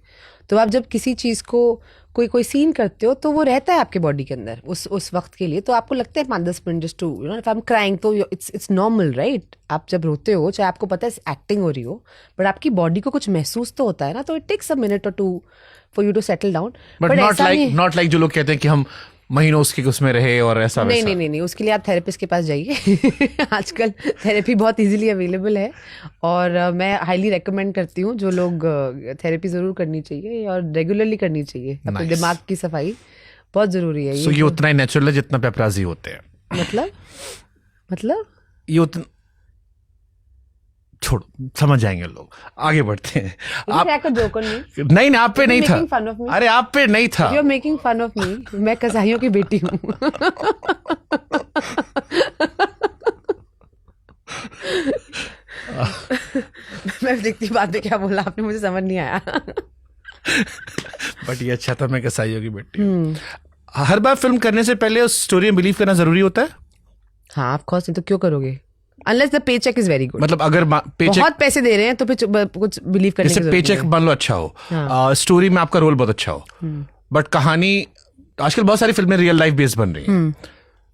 तो आप जब किसी चीज़ को कोई सीन करते हो तो वो रहता है आपके बॉडी के अंदर उस वक्त के लिए, तो आपको लगता है 5-10 minute just to you know if I am crying, तो इट्स नॉर्मल, राइट? आप जब रोते हो, चाहे आपको पता है एक्टिंग हो रही हो, बट आपकी बॉडी को कुछ महसूस तो होता है ना, तो इट टेक्स अ मिनट और two for you to settle down. But not like जो लोग कहते हैं कि हम महीनों उसमें रहे और ऐसा वैसा। नहीं, उसके लिए आप थेरेपिस्ट के पास जाइए। आजकल थेरेपी बहुत इजीली अवेलेबल है, और मैं हाईली रेकमेंड करती हूँ जो लोग थेरेपी ज़रूर करनी चाहिए और रेगुलरली करनी चाहिए। अपने दिमाग की सफाई बहुत ज़रूरी है। ये उतना ही नेचुरल है जितना पेपराजी होते हैं। मतलब ये उतना छोड़ो, समझ जाएंगे लोग, आगे बढ़ते हैं। आप जोकर नहीं, नहीं आप पे नहीं था, fun of me? अरे आप पे नहीं था। You're making fun of me. मैं कसाईयों की बेटी हूँ। मैं देखती बाद में क्या बोला आपने, मुझे समझ नहीं आया। बट ये अच्छा था, मैं कसाईयों की बेटी हूँ। हर बार फिल्म करने से पहले उस स्टोरी में बिलीव करना जरूरी होता है? हाँ, ऑफ कोर्स, नहीं तो क्यों करोगे? Unless the paycheck is very good. मतलब अगर बहुत पैसे दे रहे हैं तो फिर कुछ बिलीव करने की जरूरत नहीं है। पेचेक मान लो अच्छा हो, स्टोरी में आपका रोल बहुत अच्छा हो, बट कहानी, आजकल बहुत सारी फिल्में रियल लाइफ बेस्ड बन रही हैं।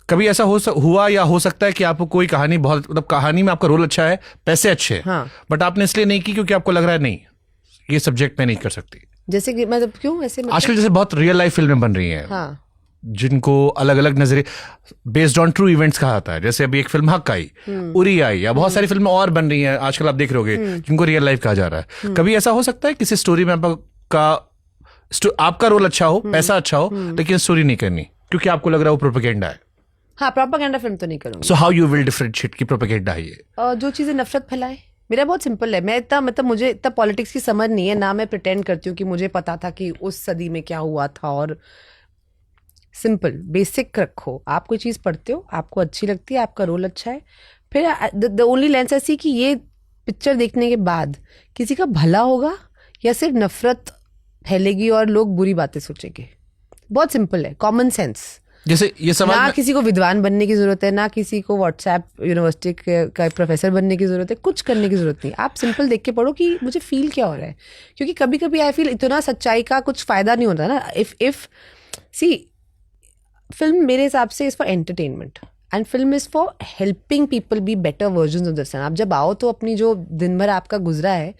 कभी ऐसा हुआ या हो सकता है कि आपको कोई कहानी बहुत, मतलब कहानी में आपका रोल अच्छा है, पैसे अच्छे हैं, बट आपने इसलिए नहीं की क्योंकि आपको लग रहा है नहीं ये सब्जेक्ट मैं नहीं कर सकती? जैसे कि मतलब क्यों ऐसे, आजकल जैसे बहुत रियल लाइफ फिल्में बन रही हैं, जिनको अलग अलग नजरिए बेस्ड ऑन ट्रू इवेंट्स कहा जाता है। जैसे अभी एक फिल्म हक आई, उरी आई, या बहुत सारी फिल्में और बन रही हैं आजकल, आप देख रहे होगे, जिनको रियल लाइफ कहा जा रहा है। कभी ऐसा हो सकता है किसी स्टोरी में आपका रोल अच्छा हो, पैसा अच्छा हो, लेकिन स्टोरी नहीं करनी क्योंकि आपको लग रहा है वो प्रोपेगेंडा है? हाँ, प्रोपेगेंडा फिल्म तो नहीं करूंगी। So how you will differentiate की प्रोपेगेंडा है ये? जो चीजें नफरत फैलाए, मेरा बहुत सिंपल है। मैं इतना मतलब मुझे इतना पॉलिटिक्स की समझ नहीं है ना, मैं प्रिटेंड करती हूँ कि मुझे पता था कि उस सदी में क्या हुआ था। और सिंपल बेसिक रखो, आप कोई चीज़ पढ़ते हो, आपको अच्छी लगती है, आपका रोल अच्छा है, फिर द ओनली लेंस ऐसी कि ये पिक्चर देखने के बाद किसी का भला होगा या सिर्फ नफरत फैलेगी और लोग बुरी बातें सोचेंगे। बहुत सिंपल है, कॉमन सेंस। जैसे ये सवाल ना किसी को विद्वान बनने की जरूरत है, ना किसी को व्हाट्सएप यूनिवर्सिटी का प्रोफेसर बनने की जरूरत है, कुछ करने की जरूरत नहीं। आप सिंपल देख के पढ़ो कि मुझे फील क्या हो रहा है, क्योंकि कभी कभी आई फील इतना सच्चाई का कुछ फायदा नहीं होता ना। इफ सी फिल्म मेरे हिसाब से is for entertainment and film is for helping people be better version of this. आप जब आओ तो अपनी जो दिन भर आपका गुजरा है,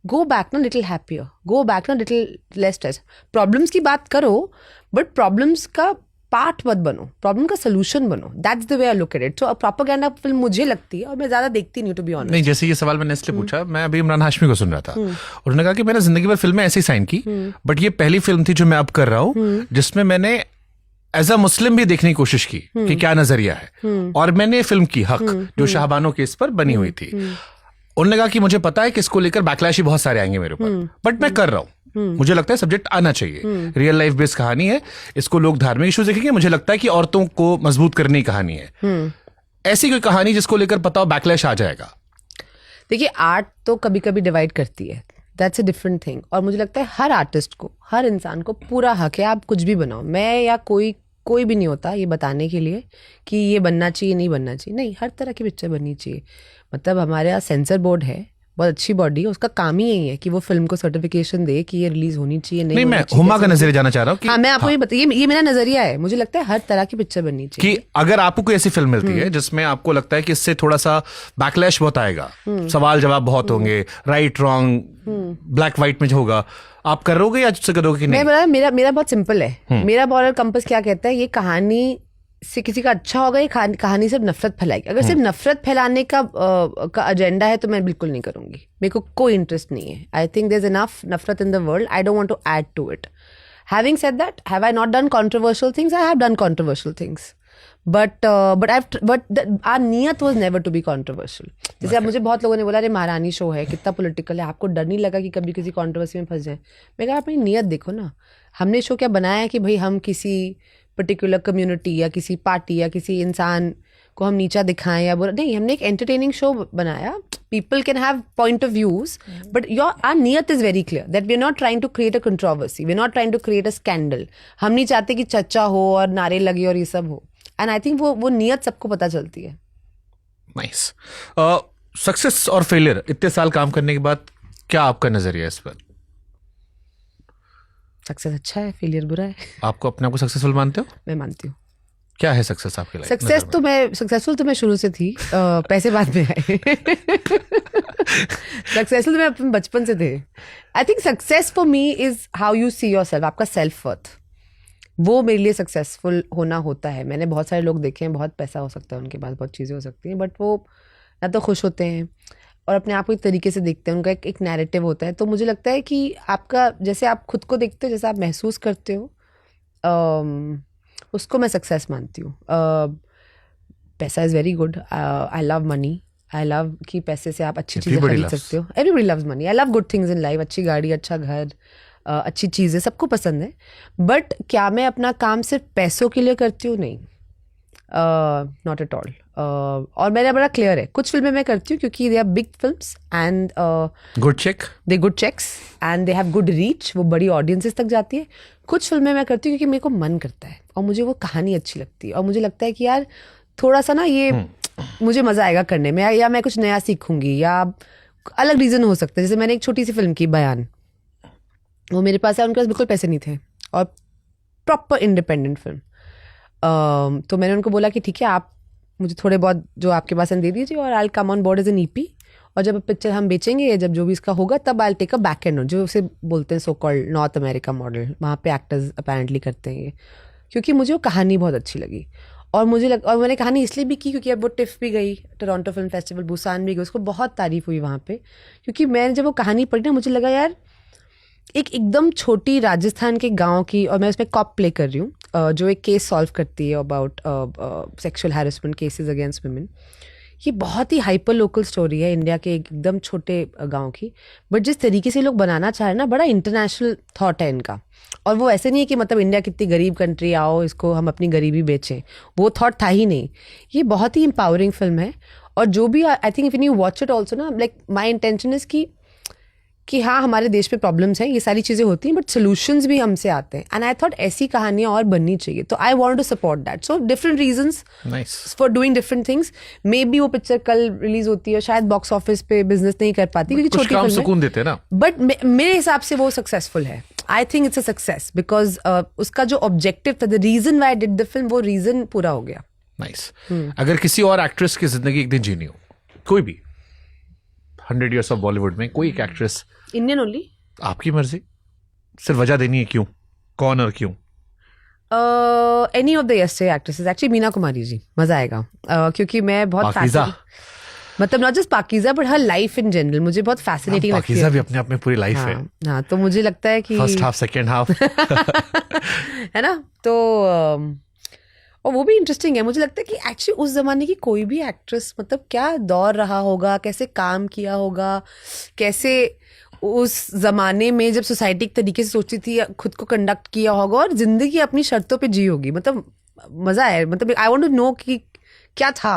गो बैक ना लिटिल हैप्पियर, गो बैक ना लिटिल लेस स्ट्रेस। प्रॉब्लम्स की बात करो बट प्रॉब्लम्स का पार्ट मत बनो, प्रॉब्लम का सोल्यूशन बनो। That's the way I look at it. So propaganda film मुझे लगती है, और मैं ज्यादा देखती नहीं टू बी ऑनेस्ट। नहीं, जैसे ये सवाल मैंने इसलिए पूछा, मैं अभी इमरान हाशमी को सुन रहा था, उन्होंने कहा कि मैंने जिंदगी भर फिल्में ऐसे ही साइन की, बट ये पहली फिल्म थी जो मैं अब कर रहा हूँ जिसमें मैंने एज अ मुस्लिम भी देखने की कोशिश की कि क्या नजरिया है, और मैंने फिल्म की हक जो शाहबानो केस पर बनी हुई थी। उन्होंने कहा कि मुझे पता है कि इसको लेकर बैकलैश ही बहुत सारे आएंगे मेरे ऊपर, बट मैं कर रहा हूँ। मुझे लगता है सब्जेक्ट आना चाहिए, रियल लाइफ बेस्ड कहानी है, इसको लोग धार्मिक इश्यूज देखेंगे। मुझे लगता है कि औरतों को मजबूत करने की कहानी है, ऐसी कोई कहानी जिसको लेकर पता हो बैकलैश आ जाएगा। देखिए, आर्ट तो कभी कभी डिवाइड करती है, दैट्स अ डिफरेंट थिंग। और मुझे लगता है हर आर्टिस्ट को, हर इंसान को पूरा हक है, आप कुछ भी बनाओ। मैं या कोई भी नहीं होता ये बताने के लिए कि ये बनना चाहिए नहीं बनना चाहिए। नहीं, हर तरह की पिक्चर बननी चाहिए। मतलब हमारे यहाँ सेंसर बोर्ड है, बहुत अच्छी बॉडी है, उसका काम ही यही है कि वो फिल्म को सर्टिफिकेशन दे कि ये रिलीज होनी चाहिए नहीं मैं हुमा का नजरिया जाना चाह रहा हूँ। हाँ, मैं आपको ये मेरा नजरिया है। मुझे लगता है हर तरह की पिक्चर बननी चाहिए। कि अगर आपको कोई ऐसी फिल्म मिलती है जिसमें आपको लगता है कि इससे थोड़ा सा बैकलैश बहुत आएगा, सवाल जवाब बहुत होंगे, राइट रॉन्ग ब्लैक व्हाइट में जो होगा, आप करोगे या उससे करोगे कि नहीं? मेरा बहुत सिंपल है। मेरा मॉरल कंपस क्या कहता है, ये कहानी से किसी का अच्छा होगा, ये कहानी सिर्फ नफरत फैलाएगी। अगर सिर्फ नफरत फैलाने का एजेंडा है तो मैं बिल्कुल नहीं करूंगी। मेरे को कोई इंटरेस्ट नहीं है। I think there is enough नफरत in the world, I don't want to add to it. Having said that, have I not done controversial things? I have done controversial things, but our नियत was never to be controversial. जैसे अब मुझे बहुत लोगों ने बोला, अरे महारानी शो है, कितना पॉलिटिकल है, आपको डर नहीं लगा कि कभी किसी कंट्रोवर्सी में फंस जाए? मैं कहा, अपनी नियत देखो ना। हमने शो क्या बनाया है कि भाई हम किसी पर्टिकुलर कम्युनिटी या किसी पार्टी या किसी इंसान को हम नीचा दिखाएं या बुरा नहीं। हमने एक एंटरटेनिंग शो बनाया। People can have point of views, but our नियत is very clear that we are not trying to create a controversy, we are not trying to create a scandal. हम नहीं चाहते कि चर्चा हो और नारे लगे और ये सब हो। एंड आई थिंक वो नियत सबको पता चलती है। नाइस। सक्सेस और फेलियर, इतने साल काम करने के बाद क्या आपका नजरिया है इस पर? सक्सेस अच्छा है, फेलियर बुरा है। आपको अपने आप को सक्सेसफुल मानते हो? मैं मानती हूँ। क्या है सक्सेस आपके लाइफ? सक्सेस तो मैं सक्सेसफुल तो मैं शुरू से थी, पैसे बाद में आए। सक्सेसफुल तो मैं अपने बचपन से थे। I think success for me is how you see your self, आपका सेल्फ वर्थ। वो मेरे लिए सक्सेसफुल होना होता है। मैंने बहुत सारे लोग देखे हैं, बहुत पैसा हो सकता है उनके पास, बहुत चीज़ें हो सकती हैं, बट वो ना तो खुश होते हैं और अपने आप को एक तरीके से देखते हैं। उनका एक नैरेटिव होता है। तो मुझे लगता है कि आपका, जैसे आप खुद को देखते हो, जैसे आप महसूस करते हो, उसको मैं सक्सेस मानती हूँ। पैसा is very good, I love money, I love कि पैसे से आप अच्छी चीज़ें खरीद सकते हो। Everybody loves money, I love good things in life, अच्छी गाड़ी, अच्छा घर, अच्छी चीज़ें सबको पसंद है। बट क्या मैं अपना काम सिर्फ पैसों के लिए करती हूँ? नहीं, नॉट एट ऑल। और मेरा बड़ा क्लियर है, कुछ फिल्में मैं करती हूँ क्योंकि they are big films and good check, they good checks and they have good reach, वो बड़ी ऑडियंसेस तक जाती है। कुछ फिल्में मैं करती हूँ क्योंकि मेरे को मन करता है और मुझे वो कहानी अच्छी लगती है और मुझे लगता है कि यार थोड़ा सा ना ये मुझे मज़ा आएगा करने में, या मैं कुछ नया सीखूंगी, या अलग रीज़न हो सकता है। जैसे मैंने एक छोटी सी फिल्म की, बयान, वो मेरे पास है, उनके पास बिल्कुल पैसे नहीं थे और प्रॉपर इंडिपेंडेंट फिल्म। तो मैंने उनको बोला कि ठीक है, आप मुझे थोड़े बहुत जो आपके पास दे दीजिए और I come on board as an EP, और जब पिक्चर हम बेचेंगे या जब जो भी इसका होगा तब I take a back end, जो उसे बोलते हैं so called North America model. वहाँ पे एक्टर्स अपेरेंटली करते हैं ये, क्योंकि मुझे वो कहानी बहुत अच्छी लगी। और और मैंने कहानी इसलिए भी की क्योंकि अब वो टिफ भी गई, टोरंटो फिल्म फेस्टिवल, बुसान भी गई, उसको बहुत तारीफ हुई वहाँ पे। क्योंकि मैंने जब वो कहानी पढ़ी ना, मुझे लगा यार एक एकदम छोटी राजस्थान के गांव की, और मैं उसमें कॉप प्ले कर रही हूँ, जो एक केस सॉल्व करती है about sexual harassment cases against women. ये बहुत ही हाइपर लोकल स्टोरी है इंडिया के एकदम छोटे गांव की, बट जिस तरीके से लोग बनाना चाह रहे हैं ना, बड़ा इंटरनेशनल थॉट है इनका। और वो ऐसे नहीं है कि मतलब इंडिया कितनी गरीब कंट्री, आओ इसको हम अपनी गरीबी बेचें, वो थॉट था ही नहीं। ये बहुत ही एम्पावरिंग फिल्म है। और जो भी I think if you watch it also ना, लाइक माई इंटेंशन इज कि हाँ हमारे देश में प्रॉब्लम्स हैं, ये सारी चीज़ें होती हैं, बट सोल्यूशंस भी हमसे आते हैं। एंड आई थॉट ऐसी कहानियाँ और बननी चाहिए, तो I want to support that. So different reasons for doing different things. Maybe वो पिक्चर कल रिलीज होती है, शायद बॉक्स ऑफिस पे बिजनेस नहीं कर पाती क्योंकि छोटी फिल्म सुकून देते ना, बट मेरे हिसाब से वो सक्सेसफुल है। I think it's a success because उसका जो ऑब्जेक्टिव था, the reason why did the film, वो रीजन पूरा हो गया। नाइस। अगर किसी और एक्ट्रेस की जिंदगी एक दिन जीनी हो, कोई भी 100 years ऑफ बॉलीवुड में कोई एक एक्ट्रेस, इंडियन ओनली, आपकी मर्जी, सिर्फ वजह देनी है क्यों, कौन और क्यों? Any of the yesterday actresses, actually Meena Kumari ji, मजा आएगा। क्योंकि मैं बहुत मतलब not just Pakeezah but her life in general मुझे बहुत फैसिनेटिंग लगती है। पाकीज़ा भी अपने आप में पूरी लाइफ है। हाँ, तो मुझे लगता है कि फर्स्ट हाफ सेकंड हाफ है ना, तो और वो भी इंटरेस्टिंग है। मुझे लगता है कि एक्चुअली उस जमाने की कोई भी एक्ट्रेस, मतलब क्या दौर रहा होगा, कैसे काम किया होगा, कैसे उस जमाने में जब सोसाइटी एक तरीके से सोचती थी, खुद को कंडक्ट किया होगा और जिंदगी अपनी शर्तों पे जी होगी। मतलब मजा है, मतलब आई वांट टू नो कि क्या था।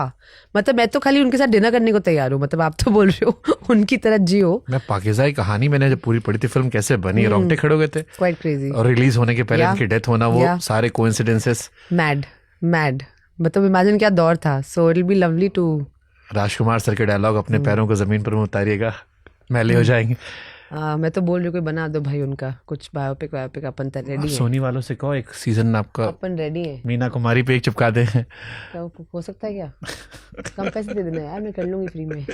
मतलब मैं तो खाली उनके साथ डिनर करने को तैयार हूँ। मतलब आप तो बोल रहे हो उनकी तरह जियो। मैं पाकीज़ा की कहानी मैंने जब पूरी पढ़ी थी, फिल्म कैसे बनी, रोंगटे खड़े हो गए थे। Quite crazy. और रिलीज होने के पहले उनकी डेथ होना, वो सारे कोइंसिडेंसेस, मैड। मतलब इमेजिन क्या दौर था। So it will be lovely too. Rajkumar sir के डायलॉग, अपने पैरों को जमीन पर उतारिएगा, मैले हो जाएंगे। मैं तो बोल रही हूँ कोई बना दो भाई उनका कुछ बायोपिक, अपन तो रेडी है। सोनी वालों से कहो एक सीजन आपका, अपन रेडी है। मीना कुमारी पे एक चिपका दे। हो सकता है क्या? कम पैसे दे देना यार, मैं कर लूंगी फ्री में।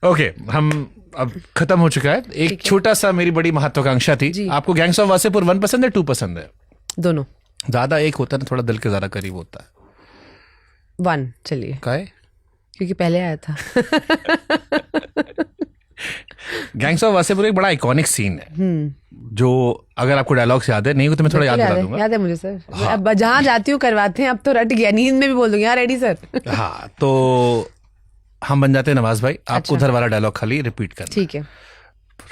ओके, हम अब खत्म हो चुका है। एक छोटा सा मेरी बड़ी महत्वाकांक्षा थी, आपको गैंग्स ऑफ वासेपुर 1 पसंद है 2 पसंद है? दोनों। ज्यादा एक होता है ना, थोड़ा दिल के ज्यादा करीब होता है। 1 चलिए। काहे? क्योंकि पहले आया था। गैंग्स ऑफ वासेपुर एक बड़ा आइकॉनिक सीन है, जो अगर आपको डायलॉग्स याद है, नहीं हो तो मैं थोड़ा याद दिला दूंगा। याद है मुझे सर। अब जहाँ जाती हूँ करवाते हैं, अब तो रट गया, नींद में भी बोल दूंगी हाँ रेडी सर। हाँ, तो हम बन जाते हैं नवाज भाई, आपको उधर वाला डायलॉग खाली रिपीट करना। ठीक है।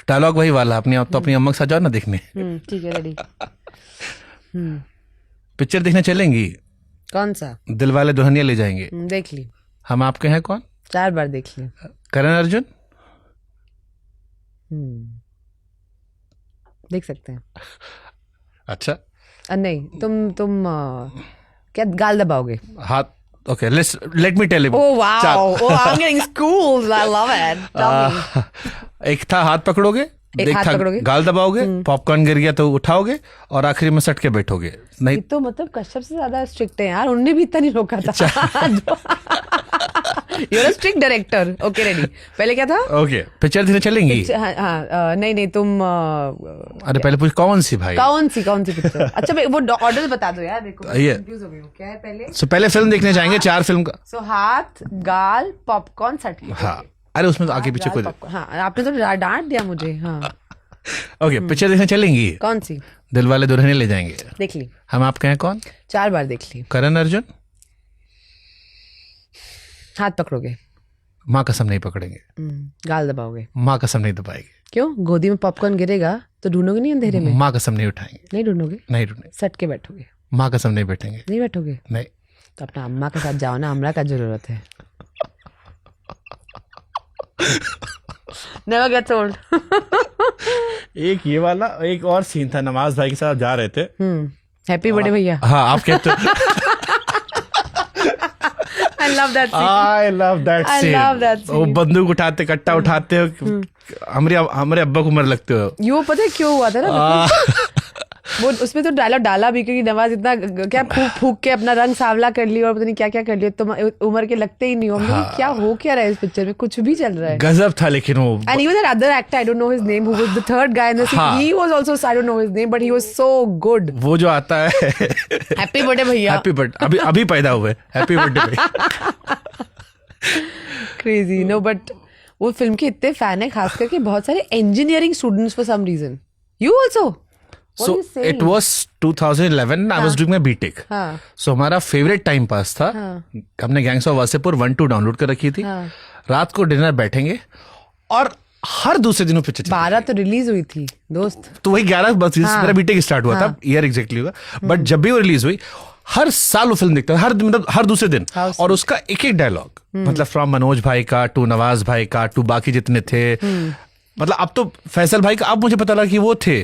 डायलॉग वही वाला, अपनी तो अपनी अम्मा के साथ जाओ ना देखने। ठीक है, रेडी। पिक्चर देखने चलेंगी? कौन सा? दिलवाले दुल्हनिया ले जाएंगे। देख ली। हम आपके हैं कौन? 4 बार देख ली। करण अर्जुन? देख सकते हैं। अच्छा। नहीं, तुम क्या गाल दबाओगे? हाथ, okay, let me tell you. Oh wow, oh I am getting schooled, I love it. एक था हाथ पकड़ोगे, एक था गाल दबाओगे, पॉपकॉर्न गिर गया तो उठाओगे, और आखिरी में सट के बैठोगे। नहीं तो मतलब कश्यप से ज्यादा स्ट्रिक्ट है यार, उन्होंने भी इतना नहीं रोका था। You're a strict director. Okay, ready. पहले क्या था? ओके, पिक्चर देखने चलेंगी? हाँ, नहीं तुम अरे पहले पूछ कौन सी भाई, कौन सी पिक्चर? अच्छा वो ऑर्डर बता दो यार, देखो कंफ्यूज हो गई हूँ। क्या है पहले? सो पहले फिल्म देखने जाएंगे, 4 फिल्म का। सो हाथ, गाल, पॉपकॉर्न, सटके। हाँ, अरे उसमें तो आगे पीछे कोई। हाँ, आपने तो डांट दिया मुझे। हाँ, ओके, पिक्चर देखने चलेंगी? कौन सी? दिलवाले दुल्हनिया ले जाएंगे। देख ली। हम आपके हैं कौन? 4 बार देख ली। करण अर्जुन? हाथ पकड़ोगे? माँ कसम नहीं पकड़ेंगे। गाल दबाओगे? माँ कसम नहीं दबाएंगे। क्यों? गोदी में पॉपकॉर्न गिरेगा तो ढूंढोगे नहीं अंधेरे में? माँ कसम नहीं उठाएंगे। नहीं ढूंढोगे? नहीं ढूंढेंगे। सट के बैठोगे? माँ कसम नहीं बैठेंगे। नहीं बैठोगे? नहीं। तो अपना अम्मा के साथ जाओ ना, अमरा का जरूरत है। Never gets old. एक ये वाला, एक और सीन था, नवाज भाई के साथ जा रहे थे। हैप्पी बर्थडे भैया। हाँ, आप कहते I love that scene. I love that I scene. love that scene. वो बंदूक उठाते, कट्टा उठाते हो, हमारे अब्बा को मर लगते हो। ये पता है क्यों हुआ था ना? वो उसमें तो डायलॉग डाला भी, क्योंकि नवाज इतना क्या फूक के अपना रंग सांवला कर लिया और पता नहीं क्या क्या कर लिया, तो उम्र के लगते ही नहीं हो। क्या हो क्या रहा है इस पिक्चर में? कुछ भी चल रहा है। गजब था। लेकिन वो and even that other actor, I don't know his name, who was the third guy in the scene, he was also, I don't know his name, but he was so good. वो जो आता है, happy birthday भैया, happy birthday, अभी पैदा हुए, happy birthday भैया। Crazy. No but वो फिल्म के इतने फैन है, खास करके बहुत सारे engineering students for some reason. You also? What So are you saying? it was 2011. I was doing my BTech. हाँ. So हमारा फेवरेट टाइम पास था. हमने गैंग्स ऑफ वासेपुर 1-2 डाउनलोड कर रखी थी. रात को डिनर बैठेंगे और हर दूसरे दिनों पिक्चर 12 तो रिलीज हुई थी दोस्त. तो वही 11 मेरा बीटेक स्टार्ट हुआ था. ईयर एग्जैक्टली हुआ. बट जब भी वो रिलीज हुई हर साल वो फिल्म देखता था. मतलब हर दूसरे दिन. और उसका एक एक डायलॉग, मतलब फ्रॉम मनोज भाई का टू नवाज भाई का टू बाकी जितने थे. मतलब अब तो फैसल भाई का अब मुझे पता लगा कि वो थे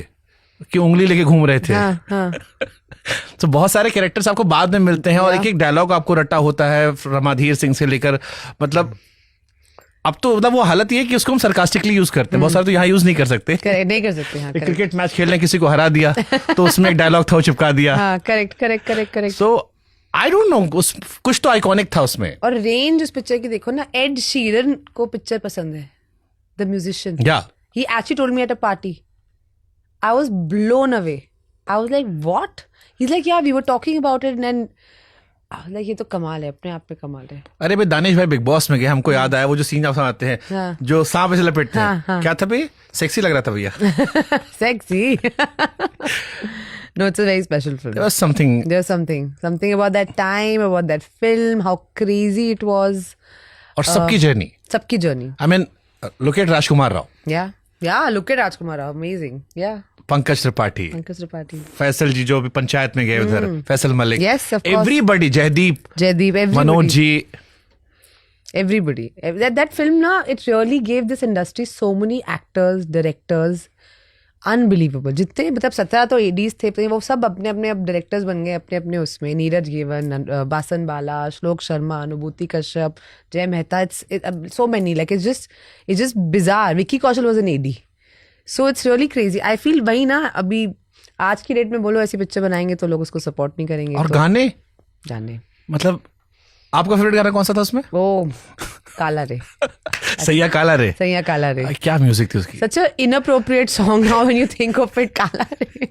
कि उंगली लेके घूम रहे थे. तो बहुत सारे कैरेक्टर्स आपको बाद में मिलते हैं और एक एक डायलॉग आपको रटा होता है रमाधीर सिंह से लेकर. मतलब अब तो मतलब वो हालत ये है कि उसको हम सरकास्टिकली यूज करते हैं. बहुत सारे तो यहाँ यूज नहीं कर सकते. नहीं कर सकते. हाँ, एक क्रिकेट मैच खेलने किसी को हरा दिया तो उसमें एक डायलॉग था वो चिपका दिया. हाँ, correct. So I don't no कुछ तो आइकॉनिक था उसमें. और रेंज उस पिक्चर की देखो ना. एड शीरन को पिक्चर पसंद है, द म्यूजिशियन. या He actually told me at a party. I was blown away. I was like, what? He's like, yeah, we were talking about it and then I was like, ये तो कमाल है, अपने आप में कमाल है. अरे भाई दानिश भाई बिग बॉस में गए, हमको याद आया वो जो सीन आप आते हैं. हाँ. जो सांप ऐसे लपेटते हैं. हाँ. क्या था भाई? सेक्सी लग रहा था भैया. Sexy. No, it's a very special film. There was something. There's something about that time, about that film, how crazy it was. और सबकी जर्नी. सबकी journey. I mean look at Rajkumar Rao. Yeah, look at Rajkumar Rao, amazing. Yeah, Pankaj Tripathi. Pankaj Tripathi. Faisal ji जो भी पंचायत में गए उधर. Faisal Malik. Yes, of course. Everybody. Jaideep. Everybody. Manoj ji. Everybody. That film, na, it really gave this industry so many actors, directors, unbelievable. जितने मतलब 17 तो ADs थे, वो सब अपने अपने अब डायरेक्टर्स बन गए अपने अपने उसमें. नीरज गेवन, बासन बाला, श्लोक शर्मा, अनुभूति कश्यप, जय Mehta. It's so many. Like it's just bizarre. Vicky Kaushal was an AD. So it's really crazy. I feel वही ना अभी आज की डेट में बोलो ऐसी पिक्चर बनाएंगे तो लोग उसको सपोर्ट नहीं करेंगे. और तो गाने जाने. मतलब आपका फेवरेट गाना कौन सा था उसमें? ओ काला रे. सैया काला रे. सैया काला रे. क्या म्यूजिक थी उसकी. Such an inappropriate song now when you think of it, Kala Re.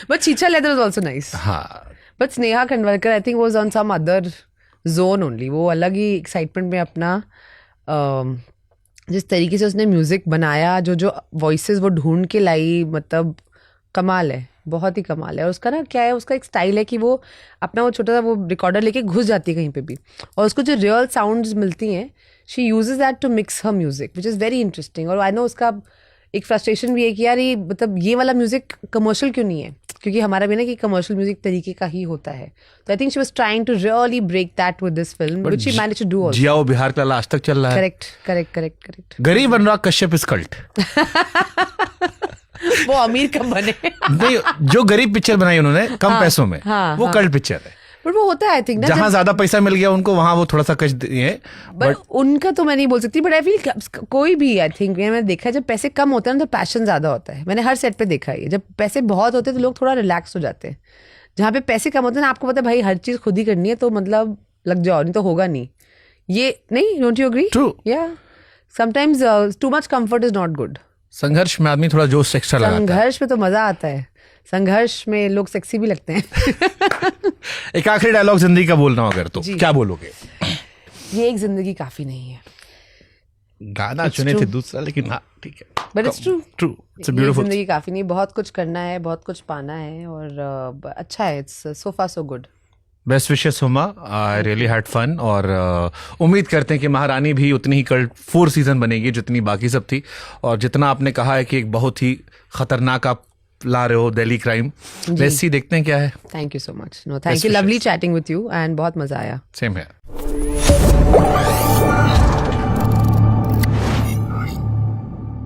But Chicha Leather was also nice. हाँ. But Sneha Khandwalkar, I think, was on some other zone only. वो अलग ही excitement में अपना जिस तरीके से उसने म्यूजिक बनाया, जो वॉइसेस वो ढूंढ के लाई, मतलब कमाल है. बहुत ही कमाल है. और उसका ना क्या है, उसका एक स्टाइल है कि वो अपना वो छोटा सा वो रिकॉर्डर लेके घुस जाती है कहीं पे भी और उसको जो रियल साउंड्स मिलती हैं she uses that to mix her music which is very interesting. और आई नो उसका एक फ्रस्ट्रेशन भी है कि यार ये मतलब ये वाला म्यूजिक कमर्शियल क्यों नहीं है, क्योंकि हमारा भी ना कि कमर्शियल म्यूजिक तरीके का ही होता है. तो I think she was trying to really break that with this film which she managed to do also. Jiya वो बिहार का आज तक चल रहा है. करेक्ट. गरीब अनुराग कश्यप इज कल्ट. वो अमीर कब बने. नहीं, जो गरीब पिक्चर बनाई उन्होंने कम पैसों में, वो कल्ट पिक्चर है. बट वो होता है आई थिंक ना, जहां ज्यादा पैसा मिल गया उनको वहां वो थोड़ा सा कच दिए. बट उनका तो मैं नहीं बोल सकती. बट आई फील कोई भी आई थिंक मैंने देखा है जब पैसे कम होते हैं ना तो पैशन ज्यादा होता है. मैंने हर सेट पे देखा है जब पैसे बहुत होते हैं तो लोग थोड़ा रिलैक्स हो जाते हैं. जहाँ पे पैसे कम होते हैं ना आपको पता है भाई हर चीज खुद ही करनी है तो मतलब लग जाओ, नहीं तो होगा नहीं. ये नहीं, डोंट यू एग्री? ट्रू. या sometimes too much comfort is not good. संघर्ष में आदमी थोड़ा जोश एक्स्ट्रा लगाता है. संघर्ष में तो मजा आता है. संघर्ष में लोग सेक्सी भी लगते हैं. एक आखिरी डायलॉग जिंदगी का बोलना हो अगर तो क्या बोलोगे? ये एक जिंदगी काफी नहीं है. गाना चुने थे दूसरा, लेकिन हाँ ठीक है. But it's true. It's a beautiful. जिंदगी काफी नहीं, बहुत कुछ करना है, बहुत कुछ पाना है और अच्छा है. It's so far so good. Best wishes Huma. I really had fun और उम्मीद करते हैं कि महारानी भी उतनी ही कल 4 सीजन बनेगी जितनी बाकी सब थी. और जितना आपने कहा है कि एक बहुत ही खतरनाक आप ला रहे हो दिल्ली क्राइम, लेट्स सी देखते हैं क्या है. Thank you so much. No thank you. Lovely chatting with you and बहुत मजा आया. सेम है.